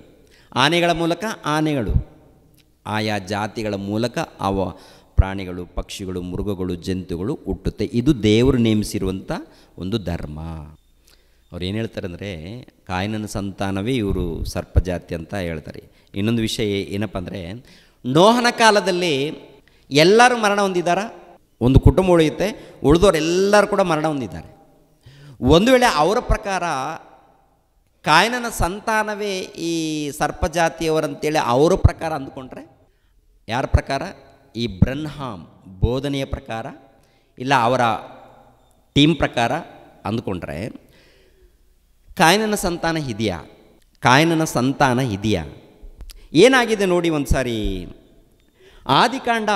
Speaker 1: ಆನೆಗಳ ಮೂಲಕ ಆನೆಗಳು. ಆಯಾ ಜಾತಿಗಳ ಮೂಲಕ ಅವ ಪ್ರಾಣಿಗಳು, ಪಕ್ಷಿಗಳು, ಮೃಗಗಳು, ಜಂತುಗಳು ಹುಟ್ಟುತ್ತೆ. ಇದು ದೇವರು ನೇಮಿಸಿರುವಂಥ ಒಂದು ಧರ್ಮ. ಅವ್ರು ಏನು ಹೇಳ್ತಾರೆ ಅಂದರೆ, ಕಾಯಿನನ ಸಂತಾನವೇ ಇವರು ಸರ್ಪಜಾತಿ ಅಂತ ಹೇಳ್ತಾರೆ. ಇನ್ನೊಂದು ವಿಷಯ ಏನಪ್ಪ ಅಂದರೆ, ನೋಹನ ಕಾಲದಲ್ಲಿ ಎಲ್ಲರೂ ಮರಣ ಹೊಂದಿದ್ದಾರೆ. ಒಂದು ಕುಟುಂಬ ಉಳಿಯುತ್ತೆ, ಉಳಿದವರೆಲ್ಲರೂ ಕೂಡ ಮರಣ ಹೊಂದಿದ್ದಾರೆ. ಒಂದು ವೇಳೆ ಅವರ ಪ್ರಕಾರ ಕಾಯಿನನ ಸಂತಾನವೇ ಈ ಸರ್ಪಜಾತಿಯವರಂತೇಳಿ ಅವರ ಪ್ರಕಾರ ಅಂದುಕೊಂಡ್ರೆ, ಯಾರ ಪ್ರಕಾರ? ಈ ಬ್ರನ್ಹಾಮ್ ಬೋಧನೆಯ ಪ್ರಕಾರ, ಇಲ್ಲ ಅವರ ಟೀಮ್ ಪ್ರಕಾರ ಅಂದುಕೊಂಡ್ರೆ ಕಾಯಿನನ ಸಂತಾನ ಇದೆಯಾ? ಏನಾಗಿದೆ ನೋಡಿ ಒಂದು ಸಾರಿ. ಆದಿಕಾಂಡ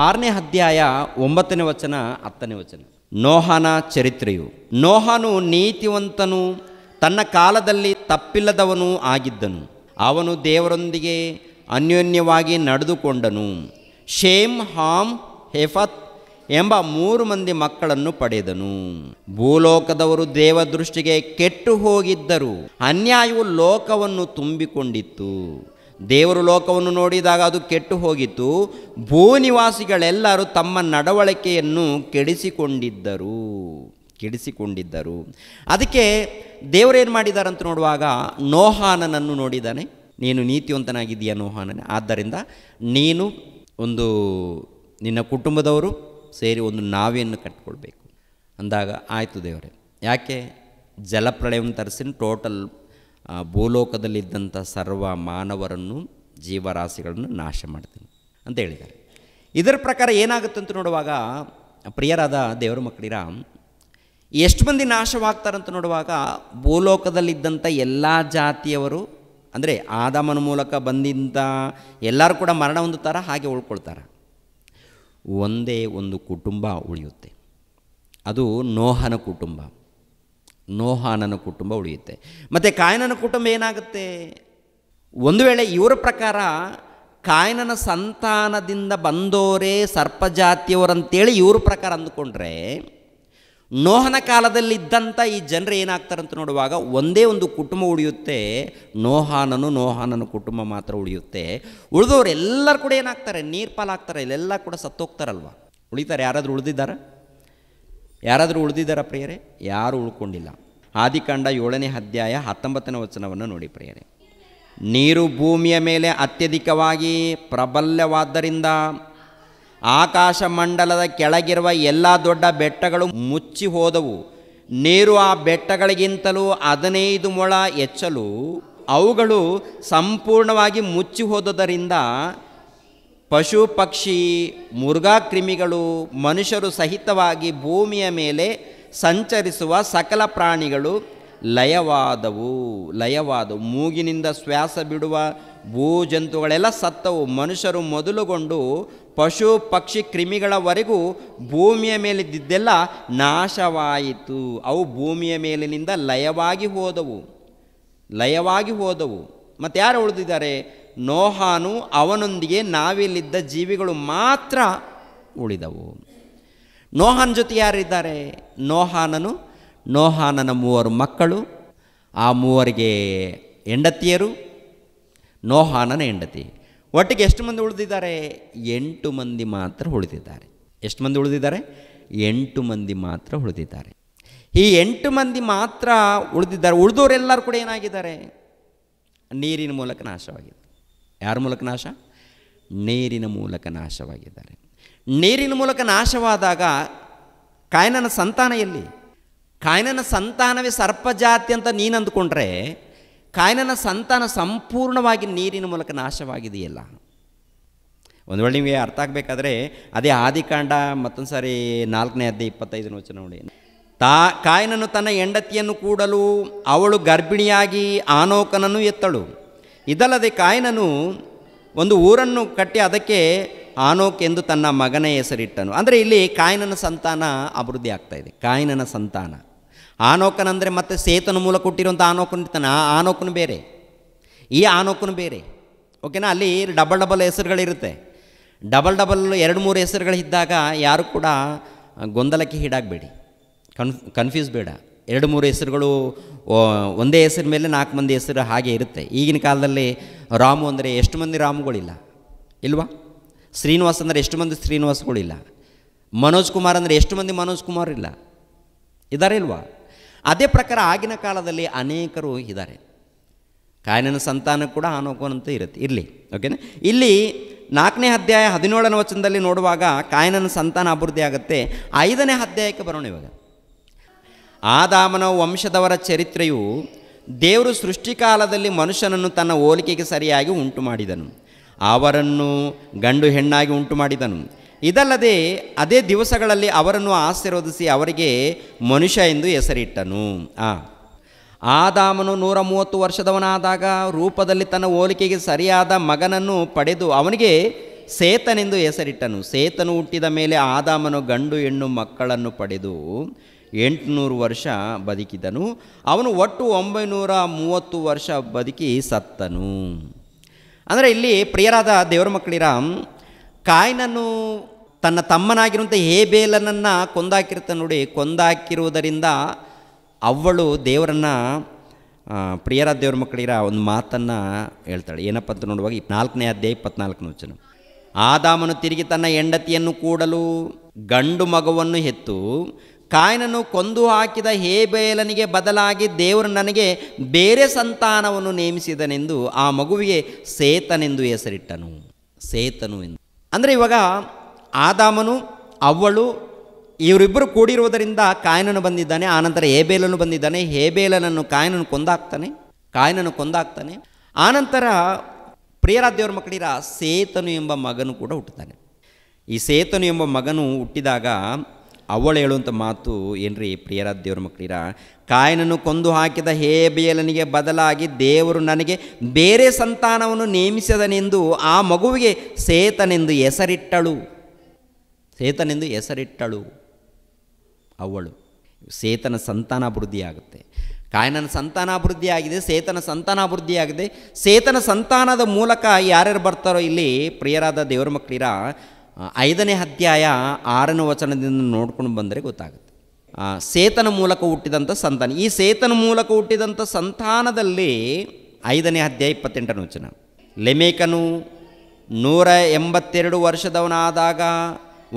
Speaker 1: 6ನೇ ಅಧ್ಯಾಯ 9ನೇ ವಚನ 10ನೇ ವಚನ. ನೋಹನ ಚರಿತ್ರೆಯು. ನೋಹನು ನೀತಿವಂತನು, ತನ್ನ ಕಾಲದಲ್ಲಿ ತಪ್ಪಿಲ್ಲದವನು ಆಗಿದ್ದನು. ಅವನು ದೇವರೊಂದಿಗೆ ಅನ್ಯೋನ್ಯವಾಗಿ ನಡೆದುಕೊಂಡನು. ಶೇಮ್, ಹಾಮ್, ಹೆಫತ್ ಎಂಬ 3 ಮಂದಿ ಮಕ್ಕಳನ್ನು ಪಡೆದನು. ಭೂಲೋಕದವರು ದೇವದೃಷ್ಟಿಗೆ ಕೆಟ್ಟು ಹೋಗಿದ್ದರು. ಅನ್ಯಾಯವು ಲೋಕವನ್ನು ತುಂಬಿಕೊಂಡಿತ್ತು. ದೇವರು ಲೋಕವನ್ನು ನೋಡಿದಾಗ ಅದು ಕೆಟ್ಟು ಹೋಗಿತ್ತು. ಭೂನಿವಾಸಿಗಳೆಲ್ಲರೂ ತಮ್ಮ ನಡವಳಿಕೆಯನ್ನು ಕೆಡಿಸಿಕೊಂಡಿದ್ದರು. ಅದಕ್ಕೆ ದೇವರೇನು ಮಾಡಿದಾರಂತ ನೋಡುವಾಗ ನೋಹಾನನನ್ನು ನೋಡಿದ್ದಾನೆ. ನೀನು ನೀತಿವಂತನಾಗಿದ್ದೀಯ ನೋಹಾನನೇ, ಆದ್ದರಿಂದ ನೀನು ನಿನ್ನ ಕುಟುಂಬದವರು ಸೇರಿ ಒಂದು ನಾವೆಯನ್ನು ಕಟ್ಕೊಳ್ಬೇಕು ಅಂದಾಗ, ಆಯಿತು ದೇವರೇ, ಯಾಕೆ ಜಲಪ್ರಳಯವನ್ನು ತರಿಸಿ ಟೋಟಲ್ ಭೂಲೋಕದಲ್ಲಿದ್ದಂಥ ಸರ್ವ ಮಾನವರನ್ನು, ಜೀವರಾಶಿಗಳನ್ನು ನಾಶ ಮಾಡ್ತೀನಿ ಅಂತ ಹೇಳಿದ್ದಾರೆ. ಇದರ ಪ್ರಕಾರ ಏನಾಗುತ್ತಂತ ನೋಡುವಾಗ ಪ್ರಿಯರಾದ ದೇವರ ಮಕ್ಕಳಿರ, ಎಷ್ಟು ಮಂದಿ ನಾಶವಾಗ್ತಾರಂತ ನೋಡುವಾಗ ಭೂಲೋಕದಲ್ಲಿದ್ದಂಥ ಎಲ್ಲ ಜಾತಿಯವರು, ಅಂದರೆ ಆದಾಮನ ಮೂಲಕ ಬಂದಂಥ ಎಲ್ಲರೂ ಕೂಡ ಮರಣ ಹೊಂದುತ್ತಾರೆ, ಹಾಗೆ ಉಳ್ಕೊಳ್ತಾರೆ. ಒಂದೇ ಒಂದು ಕುಟುಂಬ ಉಳಿಯುತ್ತೆ, ಅದು ನೋಹನ ಕುಟುಂಬ ಉಳಿಯುತ್ತೆ. ಮತ್ತು ಕಾಯಿನನ ಕುಟುಂಬ ಏನಾಗುತ್ತೆ? ಒಂದು ವೇಳೆ ಇವರ ಪ್ರಕಾರ ಕಾಯಿನನ ಸಂತಾನದಿಂದ ಬಂದೋರೇ ಸರ್ಪಜಾತಿಯವರಂತೇಳಿ ಇವ್ರ ಪ್ರಕಾರ ಅಂದುಕೊಂಡ್ರೆ, ನೋಹನ ಕಾಲದಲ್ಲಿದ್ದಂಥ ಈ ಜನರು ಏನಾಗ್ತಾರಂತ ನೋಡುವಾಗ ಒಂದೇ ಒಂದು ಕುಟುಂಬ ಉಳಿಯುತ್ತೆ. ನೋಹಾನನ ಕುಟುಂಬ ಮಾತ್ರ ಉಳಿಯುತ್ತೆ. ಉಳಿದವರು ಎಲ್ಲರೂ ಕೂಡ ಏನಾಗ್ತಾರೆ? ನೀರು ಪಾಲಾಗ್ತಾರೆ. ಇಲ್ಲೆಲ್ಲ ಕೂಡ ಸತ್ತೋಗ್ತಾರಲ್ವ. ಉಳಿತಾರೆ? ಯಾರಾದರೂ ಉಳಿದಿದ್ದಾರಾ ಪ್ರಿಯರೇ? ಯಾರೂ ಉಳ್ಕೊಂಡಿಲ್ಲ. ಆದಿಕಾಂಡ 7ನೇ ಅಧ್ಯಾಯ 19ನೇ ವಚನವನ್ನು ನೋಡಿ ಪ್ರಿಯರೇ. ನೀರು ಭೂಮಿಯ ಮೇಲೆ ಅತ್ಯಧಿಕವಾಗಿ ಪ್ರಬಲವಾದ್ದರಿಂದ ಆಕಾಶ ಮಂಡಲದ ಕೆಳಗಿರುವ ಎಲ್ಲ ದೊಡ್ಡ ಬೆಟ್ಟಗಳು ಮುಚ್ಚಿ ಹೋದವು. ನೀರು ಆ ಬೆಟ್ಟಗಳಿಗಿಂತಲೂ 15 ಮೊಳ ಹೆಚ್ಚಲು ಅವುಗಳು ಸಂಪೂರ್ಣವಾಗಿ ಮುಚ್ಚಿ ಹೋದುದರಿಂದ ಪಶು ಪಕ್ಷಿ ಮೃಗಕ್ರಿಮಿಗಳು ಮನುಷ್ಯರು ಸಹಿತವಾಗಿ ಭೂಮಿಯ ಮೇಲೆ ಸಂಚರಿಸುವ ಸಕಲ ಪ್ರಾಣಿಗಳು ಲಯವಾದವು. ಮೂಗಿನಿಂದ ಶ್ವಾಸ ಬಿಡುವ ಭೂಜಂತುಗಳೆಲ್ಲ ಸತ್ತವು. ಮನುಷ್ಯರು ಮೊದಲುಗೊಂಡು ಪಶು ಪಕ್ಷಿ ಕ್ರಿಮಿಗಳವರೆಗೂ ಭೂಮಿಯ ಮೇಲಿದ್ದೆಲ್ಲ ನಾಶವಾಯಿತು. ಅವು ಭೂಮಿಯ ಮೇಲಿನಿಂದ ಲಯವಾಗಿ ಹೋದವು. ಮತ್ತು ಯಾರು ಉಳಿದಿದ್ದಾರೆ? ನೋಹಾನು, ಅವನೊಂದಿಗೆ ನಾವಿಲ್ಲಿದ್ದ ಜೀವಿಗಳು ಮಾತ್ರ ಉಳಿದವು. ನೋಹಾನ ಜೊತೆ ಯಾರಿದ್ದಾರೆ? ನೋಹಾನನ 3 ಮಕ್ಕಳು, ಆ 3ರಿಗೆ ಹೆಂಡತಿಯರು, ನೋಹಾನನ ಹೆಂಡತಿ. ಒಟ್ಟಿಗೆ ಎಷ್ಟು ಮಂದಿ ಉಳಿದಿದ್ದಾರೆ? 8 ಮಂದಿ ಮಾತ್ರ ಉಳಿದಿದ್ದಾರೆ. ಎಷ್ಟು ಮಂದಿ ಉಳಿದಿದ್ದಾರೆ? 8 ಮಂದಿ ಮಾತ್ರ ಉಳಿದಿದ್ದಾರೆ. ಈ 8 ಮಂದಿ ಮಾತ್ರ ಉಳಿದಿದ್ದಾರೆ. ಉಳಿದವರೆಲ್ಲರೂ ಕೂಡ ಏನಾಗಿದ್ದಾರೆ? ನೀರಿನ ಮೂಲಕ ನಾಶವಾಗಿದೆ. ಯಾರ ಮೂಲಕ ನಾಶ? ನೀರಿನ ಮೂಲಕ ನಾಶವಾಗಿದ್ದಾರೆ. ನೀರಿನ ಮೂಲಕ ನಾಶವಾದಾಗ ಕಾಯಿನನ ಸಂತಾನ ಎಲ್ಲಿ? ಕಾಯಿನನ ಸಂತಾನವೇ ಸರ್ಪಜಾತಿ ಅಂತ ನೀನು ಅಂದ್ಕೊಂಡ್ರೆ ಕಾಯಿನನ ಸಂತಾನ ಸಂಪೂರ್ಣವಾಗಿ ನೀರಿನ ಮೂಲಕ ನಾಶವಾಗಿದೆಯಲ್ಲ. ಒಂದು ವೇಳೆ ನಿಮಗೆ ಅರ್ಥ ಆಗಬೇಕಾದ್ರೆ ಅದೇ ಆದಿಕಾಂಡ ಮತ್ತೊಂದು ಸಾರಿ 4ನೇ ಅಧ್ಯಾಯ 25ನೇ ವಚನ ನೋಡಿ. ಕಾಯಿನನು ತನ್ನ ಹೆಂಡತಿಯನ್ನು ಕೂಡಲು ಅವಳು ಗರ್ಭಿಣಿಯಾಗಿ ಆನೋಕನನ್ನು ಎತ್ತಳು. ಇದಲ್ಲದೆ ಕಾಯಿನನು ಒಂದು ಊರನ್ನು ಕಟ್ಟಿ ಅದಕ್ಕೆ ಆನೋಕ್ ಎಂದು ತನ್ನ ಮಗನ ಹೆಸರಿಟ್ಟನು. ಅಂದರೆ ಇಲ್ಲಿ ಕಾಯಿನನ ಸಂತಾನ ಅಭಿವೃದ್ಧಿ ಆಗ್ತಾ ಇದೆ. ಕಾಯಿನನ ಸಂತಾನ ಆನೋಕನಂದರೆ ಮತ್ತೆ ಸೇತನ ಮೂಲಕ ಹುಟ್ಟಿರುವಂಥ ಆನೋಕನ ಇರ್ತಾನೆ. ಆ ಆನೋಕನು ಬೇರೆ, ಈ ಆನೋಕನು ಬೇರೆ. ಓಕೆನಾ? ಅಲ್ಲಿ ಡಬಲ್ ಹೆಸರುಗಳಿರುತ್ತೆ. ಡಬಲ್ 2-3 ಹೆಸರುಗಳಿದ್ದಾಗ ಯಾರು ಕೂಡ ಗೊಂದಲಕ್ಕೆ ಈಡಾಗಬೇಡಿ, ಕನ್ಫ್ಯೂಸ್ ಬೇಡ. 2-3 ಹೆಸರುಗಳು ಒಂದೇ ಹೆಸರು ಮೇಲೆ 4 ಮಂದಿ ಹೆಸರು ಹಾಗೆ ಇರುತ್ತೆ. ಈಗಿನ ಕಾಲದಲ್ಲಿ ರಾಮು ಅಂದರೆ ಎಷ್ಟು ಮಂದಿ ರಾಮುಗಳಿಲ್ಲ ಇಲ್ವಾ? ಶ್ರೀನಿವಾಸ್ ಅಂದರೆ ಎಷ್ಟು ಮಂದಿ ಶ್ರೀನಿವಾಸಗಳಿಲ್ಲ? ಮನೋಜ್ ಕುಮಾರ್ ಅಂದರೆ ಎಷ್ಟು ಮಂದಿ ಮನೋಜ್ ಕುಮಾರ್ ಇಲ್ಲ ಇದ್ದಾರೆ ಇಲ್ವಾ? ಅದೇ ಪ್ರಕಾರ ಆಗಿನ ಕಾಲದಲ್ಲಿ ಅನೇಕರು ಇದ್ದಾರೆ. ಕಾಯಿನನ ಸಂತಾನ ಕೂಡ ಆನೋಕನಂತ ಇರಲಿ. ಓಕೆನಾ? ಇಲ್ಲಿ 4ನೇ ಅಧ್ಯಾಯ 17ನೇ ವಚನದಲ್ಲಿ ನೋಡುವಾಗ ಕಾಯಿನನ ಸಂತಾನ ಅಭಿವೃದ್ಧಿ ಆಗುತ್ತೆ. 5ನೇ ಅಧ್ಯಾಯಕ್ಕೆ ಬರೋಣ ಇವಾಗ. ಆದಾಮನ ವಂಶದವರ ಚರಿತ್ರೆಯು ದೇವರು ಸೃಷ್ಟಿಕಾಲದಲ್ಲಿ ಮನುಷ್ಯನನ್ನು ತನ್ನ ಹೋಲಿಕೆಗೆ ಸರಿಯಾಗಿ ಉಂಟು ಮಾಡಿದನು, ಅವರನ್ನು ಗಂಡು ಹೆಣ್ಣಾಗಿ ಉಂಟು ಮಾಡಿದನು. ಇದಲ್ಲದೆ ಅದೇ ದಿವಸಗಳಲ್ಲಿ ಅವರನ್ನು ಆಶೀರ್ವದಿಸಿ ಅವರಿಗೆ ಮನುಷ್ಯ ಎಂದು ಹೆಸರಿಟ್ಟನು. ಆದಾಮನು 130 ವರ್ಷದವನಾದಾಗ ರೂಪದಲ್ಲಿ ತನ್ನ ಹೋಲಿಕೆಗೆ ಸರಿಯಾದ ಮಗನನ್ನು ಪಡೆದು ಅವನಿಗೆ ಸೇತನೆಂದು ಹೆಸರಿಟ್ಟನು. ಸೇತನು ಹುಟ್ಟಿದ ಮೇಲೆ ಆದಾಮನು ಗಂಡು ಹೆಣ್ಣು ಮಕ್ಕಳನ್ನು ಪಡೆದು 800 ವರ್ಷ ಬದುಕಿದನು. ಅವನು ಒಟ್ಟು 930 ವರ್ಷ ಬದುಕಿ ಸತ್ತನು. ಅಂದರೆ ಇಲ್ಲಿ ಪ್ರಿಯರಾದ ದೇವರ ಮಕ್ಕಳಿರ, ಕಾಯಿನನು ತನ್ನ ತಮ್ಮನಾಗಿರುವಂಥ ಹೇಬೇಲನನ್ನು ಕೊಂದಾಕಿರ್ತಾನೆ ನೋಡಿ. ಕೊಂದಾಕಿರುವುದರಿಂದ ಅವಳು ದೇವರನ್ನು, ಪ್ರಿಯರಾದ ದೇವರ ಮಕ್ಕಳಿರ ಒಂದು ಮಾತನ್ನು ಹೇಳ್ತಾಳೆ. ಏನಪ್ಪ ಅಂತ ನೋಡುವಾಗ 4ನೇ ಅಧ್ಯಾಯ 24ನೇ ವಚನ. ಆದಾಮನು ತಿರುಗಿ ತನ್ನ ಹೆಂಡತಿಯನ್ನು ಕೂಡಲು ಗಂಡು ಮಗುವನ್ನು ಹೆತ್ತು ಕಾಯಿನನು ಕೊಂದು ಹಾಕಿದ ಹೇಬೇಲನಿಗೆ ಬದಲಾಗಿ ದೇವರು ನನಗೆ ಬೇರೆ ಸಂತಾನವನ್ನು ನೇಮಿಸಿದನೆಂದು ಆ ಮಗುವಿಗೆ ಸೇತನೆಂದು ಹೆಸರಿಟ್ಟನು. ಸೇತನು ಎಂದು ಅಂದರೆ ಇವಾಗ ಆದಾಮನು ಅವಳು ಇವರಿಬ್ಬರು ಕೂಡಿರುವುದರಿಂದ ಕಾಯಿನನು ಬಂದಿದ್ದಾನೆ. ಆನಂತರ ಹೇಬೇಲನು ಬಂದಿದ್ದಾನೆ. ಹೇಬೇಲನನ್ನು ಕಾಯಿನನು ಕೊಂದಾಕ್ತಾನೆ. ಆನಂತರ ಪ್ರಿಯರಾದ ದೇವರ ಮಕ್ಕಳಿರ ಸೇತನು ಎಂಬ ಮಗನು ಕೂಡ ಹುಟ್ಟುತ್ತಾನೆ. ಈ ಸೇತನು ಎಂಬ ಮಗನು ಹುಟ್ಟಿದಾಗ ಅವಳು ಹೇಳುವಂಥ ಮಾತು ಏನ್ರಿ ಪ್ರಿಯರಾದ ದೇವರ ಮಕ್ಕಳಿರ? ಕಾಯಿನನ್ನು ಕೊಂದು ಹಾಕಿದ ಹೇಬೇಲನಿಗೆ ಬದಲಾಗಿ ದೇವರು ನನಗೆ ಬೇರೆ ಸಂತಾನವನ್ನು ನೇಮಿಸದನೆಂದು ಆ ಮಗುವಿಗೆ ಸೇತನೆಂದು ಹೆಸರಿಟ್ಟಳು. ಅವಳು ಸೇತನ ಸಂತಾನಾಭಿವೃದ್ಧಿಯಾಗುತ್ತೆ. ಕಾಯಿನನ ಸಂತಾನಾಭಿವೃದ್ಧಿಯಾಗಿದೆ, ಸೇತನ ಸಂತಾನಾಭಿವೃದ್ಧಿಯಾಗಿದೆ. ಸೇತನ ಸಂತಾನದ ಮೂಲಕ ಯಾರ್ಯಾರು ಬರ್ತಾರೋ ಇಲ್ಲಿ ಪ್ರಿಯರಾದ ದೇವರ ಮಕ್ಕಳಿರ 5ನೇ ಅಧ್ಯಾಯ 6ನೇ ವಚನದಿಂದ ನೋಡ್ಕೊಂಡು ಬಂದರೆ ಗೊತ್ತಾಗುತ್ತೆ. ಸೇತನ ಮೂಲಕ ಹುಟ್ಟಿದಂಥ ಸಂತಾನ. ಈ ಸೇತನ ಮೂಲಕ ಹುಟ್ಟಿದಂಥ ಸಂತಾನದಲ್ಲಿ 5ನೇ ಅಧ್ಯಾಯ 28ನೇ ವಚನ. ಲೆಮೆಕನು 182 ವರ್ಷದವನಾದಾಗ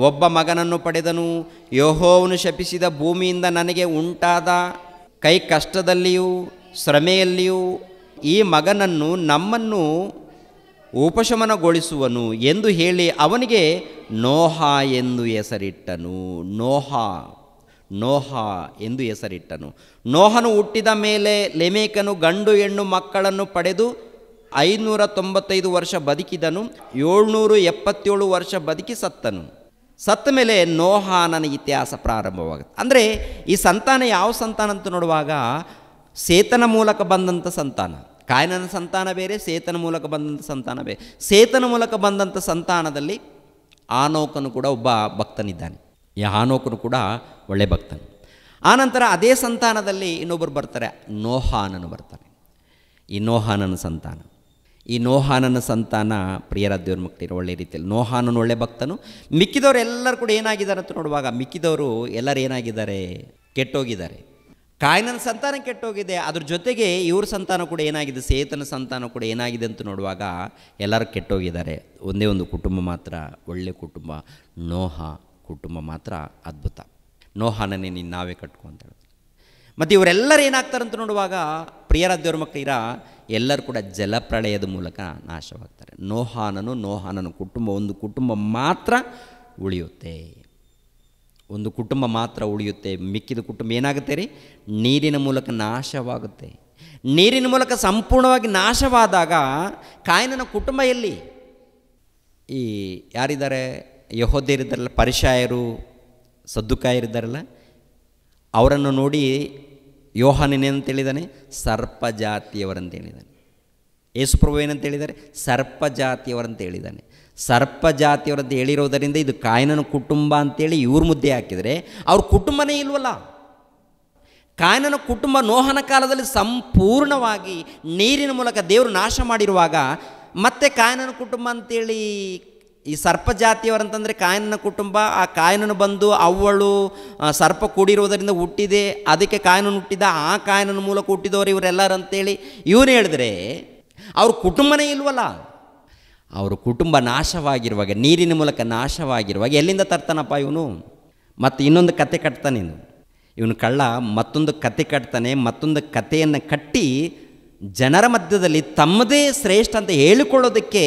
Speaker 1: ಒಬ್ಬ ಮಗನನ್ನು ಪಡೆದನು. ಯೆಹೋವನು ಶಪಿಸಿದ ಭೂಮಿಯಿಂದ ನನಗೆ ಉಂಟಾದ ಕೈ ಕಷ್ಟದಲ್ಲಿಯೂ ಶ್ರಮೆಯಲ್ಲಿಯೂ ಈ ಮಗನನ್ನು ನಮ್ಮನ್ನು ಉಪಶಮನಗೊಳಿಸುವನು ಎಂದು ಹೇಳಿ ಅವನಿಗೆ ನೋಹ ಎಂದು ಹೆಸರಿಟ್ಟನು. ನೋಹ ಎಂದು ಹೆಸರಿಟ್ಟನು. ನೋಹನು ಹುಟ್ಟಿದ ಮೇಲೆ ಲೆಮೆಕನು ಗಂಡು ಹೆಣ್ಣು ಮಕ್ಕಳನ್ನು ಪಡೆದು 595 ವರ್ಷ ಬದುಕಿದನು. 777 ವರ್ಷ ಬದುಕಿ ಸತ್ತನು. ಸತ್ತ ಮೇಲೆ ನೋಹಾನನ ಇತಿಹಾಸ ಪ್ರಾರಂಭವಾಗುತ್ತೆ. ಅಂದರೆ ಈ ಸಂತಾನ ಯಾವ ಸಂತಾನ ಅಂತ ನೋಡುವಾಗ ಸೇತನ ಮೂಲಕ ಬಂದಂಥ ಸಂತಾನ. ಕಾಯಿನನ ಸಂತಾನ ಬೇರೆ, ಸೇತನ ಮೂಲಕ ಬಂದಂಥ ಸಂತಾನ ಬೇರೆ. ಸೇತನ ಮೂಲಕ ಬಂದಂಥ ಸಂತಾನದಲ್ಲಿ ಆನೋಕನು ಕೂಡ ಒಬ್ಬ ಭಕ್ತನಿದ್ದಾನೆ. ಈ ಆನೋಕನು ಕೂಡ ಒಳ್ಳೆ ಭಕ್ತನು. ಆನಂತರ ಅದೇ ಸಂತಾನದಲ್ಲಿ ಇನ್ನೊಬ್ಬರು ಬರ್ತಾರೆ, ನೋಹಾನನು ಬರ್ತಾನೆ. ಈ ನೋಹಾನನ ಸಂತಾನ. ಈ ನೋಹಾನನ ಸಂತಾನ ಪ್ರಿಯರ ದೇವ್ರ ಮಕ್ಕಳಿರೋ ಒಳ್ಳೆ ರೀತಿಯಲ್ಲಿ ನೋಹಾನನು ಒಳ್ಳೆ ಭಕ್ತನು. ಮಿಕ್ಕಿದವರು ಎಲ್ಲರೂ ಕೂಡ ಏನಾಗಿದ್ದಾರೆ ಅಂತ ನೋಡುವಾಗ ಮಿಕ್ಕಿದವರು ಎಲ್ಲರೂ ಏನಾಗಿದ್ದಾರೆ? ಕೆಟ್ಟೋಗಿದ್ದಾರೆ. ಕಾಯಿನನ ಸಂತಾನ ಕೆಟ್ಟೋಗಿದೆ, ಅದ್ರ ಜೊತೆಗೆ ಇವ್ರ ಸಂತಾನ ಕೂಡ ಏನಾಗಿದೆ? ಸೇತನ ಸಂತಾನ ಕೂಡ ಏನಾಗಿದೆ ಅಂತ ನೋಡುವಾಗ ಎಲ್ಲರೂ ಕೆಟ್ಟೋಗಿದ್ದಾರೆ. ಒಂದೇ ಒಂದು ಕುಟುಂಬ ಮಾತ್ರ ಒಳ್ಳೆ ಕುಟುಂಬ, ನೋಹ ಕುಟುಂಬ ಮಾತ್ರ ಅದ್ಭುತ. ನೋಹಾನನೇ ನೀನು ನಾವೇ ಕಟ್ಕೊ ಅಂತ ಹೇಳ್ತಾರೆ. ಮತ್ತು ಇವರೆಲ್ಲರೂ ಏನಾಗ್ತಾರಂತ ನೋಡುವಾಗ ಪ್ರಿಯರ ದೇವ್ರ ಮಕ್ಕಳಿರ ಎಲ್ಲರೂ ಕೂಡ ಜಲಪ್ರಳಯದ ಮೂಲಕ ನಾಶವಾಗ್ತಾರೆ. ನೋಹಾನನ ಕುಟುಂಬ, ಒಂದು ಕುಟುಂಬ ಮಾತ್ರ ಉಳಿಯುತ್ತೆ. ಒಂದು ಕುಟುಂಬ ಮಾತ್ರ ಉಳಿಯುತ್ತೆ. ಮಿಕ್ಕಿದ ಕುಟುಂಬ ಏನಾಗುತ್ತೆ ರೀ? ನೀರಿನ ಮೂಲಕ ನಾಶವಾಗುತ್ತೆ. ನೀರಿನ ಮೂಲಕ ಸಂಪೂರ್ಣವಾಗಿ ನಾಶವಾದಾಗ ಕಾಯಿನನ ಕುಟುಂಬ ಎಲ್ಲಿ? ಈ ಯಾರಿದ್ದಾರೆ? ಯೆಹೂದ್ಯರಿದ್ದಾರಲ್ಲ, ಪರಿಸಾಯರು, ಸದ್ದುಕಾಯರಿದ್ದಾರಲ್ಲ, ಅವರನ್ನು ನೋಡಿ ಯೋಹಾನನೇನಂತ ಹೇಳಿದ್ದಾನೆ? ಸರ್ಪ ಜಾತಿಯವರಂತ ಹೇಳಿದ್ದಾನೆ. ಯೇಸುಪ್ರಭು ಏನಂತ ಹೇಳಿದ್ದಾರೆ? ಸರ್ಪ ಜಾತಿಯವರಂತ ಹೇಳಿದ್ದಾನೆ. ಸರ್ಪ ಜಾತಿಯವರಂತ ಹೇಳಿರೋದರಿಂದ ಇದು ಕಾಯಿನನ ಕುಟುಂಬ ಅಂತೇಳಿ ಇವ್ರ ಮುದ್ದೆ ಹಾಕಿದರೆ ಅವ್ರ ಕುಟುಂಬನೇ ಇಲ್ವಲ್ಲ. ಕಾಯಿನನ ಕುಟುಂಬ ನೋಹನ ಕಾಲದಲ್ಲಿ ಸಂಪೂರ್ಣವಾಗಿ ನೀರಿನ ಮೂಲಕ ದೇವರು ನಾಶ ಮಾಡಿರುವಾಗ ಮತ್ತೆ ಕಾಯಿನನ ಕುಟುಂಬ ಅಂತೇಳಿ ಈ ಸರ್ಪ ಜಾತಿಯವರಂತಂದರೆ ಕಾಯಿನನ ಕುಟುಂಬ. ಆ ಕಾಯಿನನು ಬಂದು ಅವಳು ಸರ್ಪ ಕೂಡಿರೋದರಿಂದ ಹುಟ್ಟಿದೆ, ಅದಕ್ಕೆ ಕಾಯಿನನು ಹುಟ್ಟಿದ, ಆ ಕಾಯಿನನ ಮೂಲಕ ಹುಟ್ಟಿದವರು ಇವರೆಲ್ಲರೂ ಅಂತೇಳಿ ಇವನು ಹೇಳಿದ್ರೆ ಅವ್ರ ಕುಟುಂಬನೇ ಇಲ್ವಲ್ಲ. ಅವ್ರ ಕುಟುಂಬ ನಾಶವಾಗಿರುವಾಗ, ನೀರಿನ ಮೂಲಕ ನಾಶವಾಗಿರುವಾಗ ಎಲ್ಲಿಂದ ತರ್ತಾನಪ್ಪ ಇವನು? ಮತ್ತು ಇನ್ನೊಂದು ಕತೆ ಕಟ್ತಾನೆ ಇವನು ಕಳ್ಳ. ಮತ್ತೊಂದು ಕತೆ ಕಟ್ತಾನೆ. ಮತ್ತೊಂದು ಕತೆಯನ್ನು ಕಟ್ಟಿ ಜನರ ಮಧ್ಯದಲ್ಲಿ ತಮ್ಮದೇ ಶ್ರೇಷ್ಠ ಅಂತ ಹೇಳಿಕೊಳ್ಳೋದಕ್ಕೆ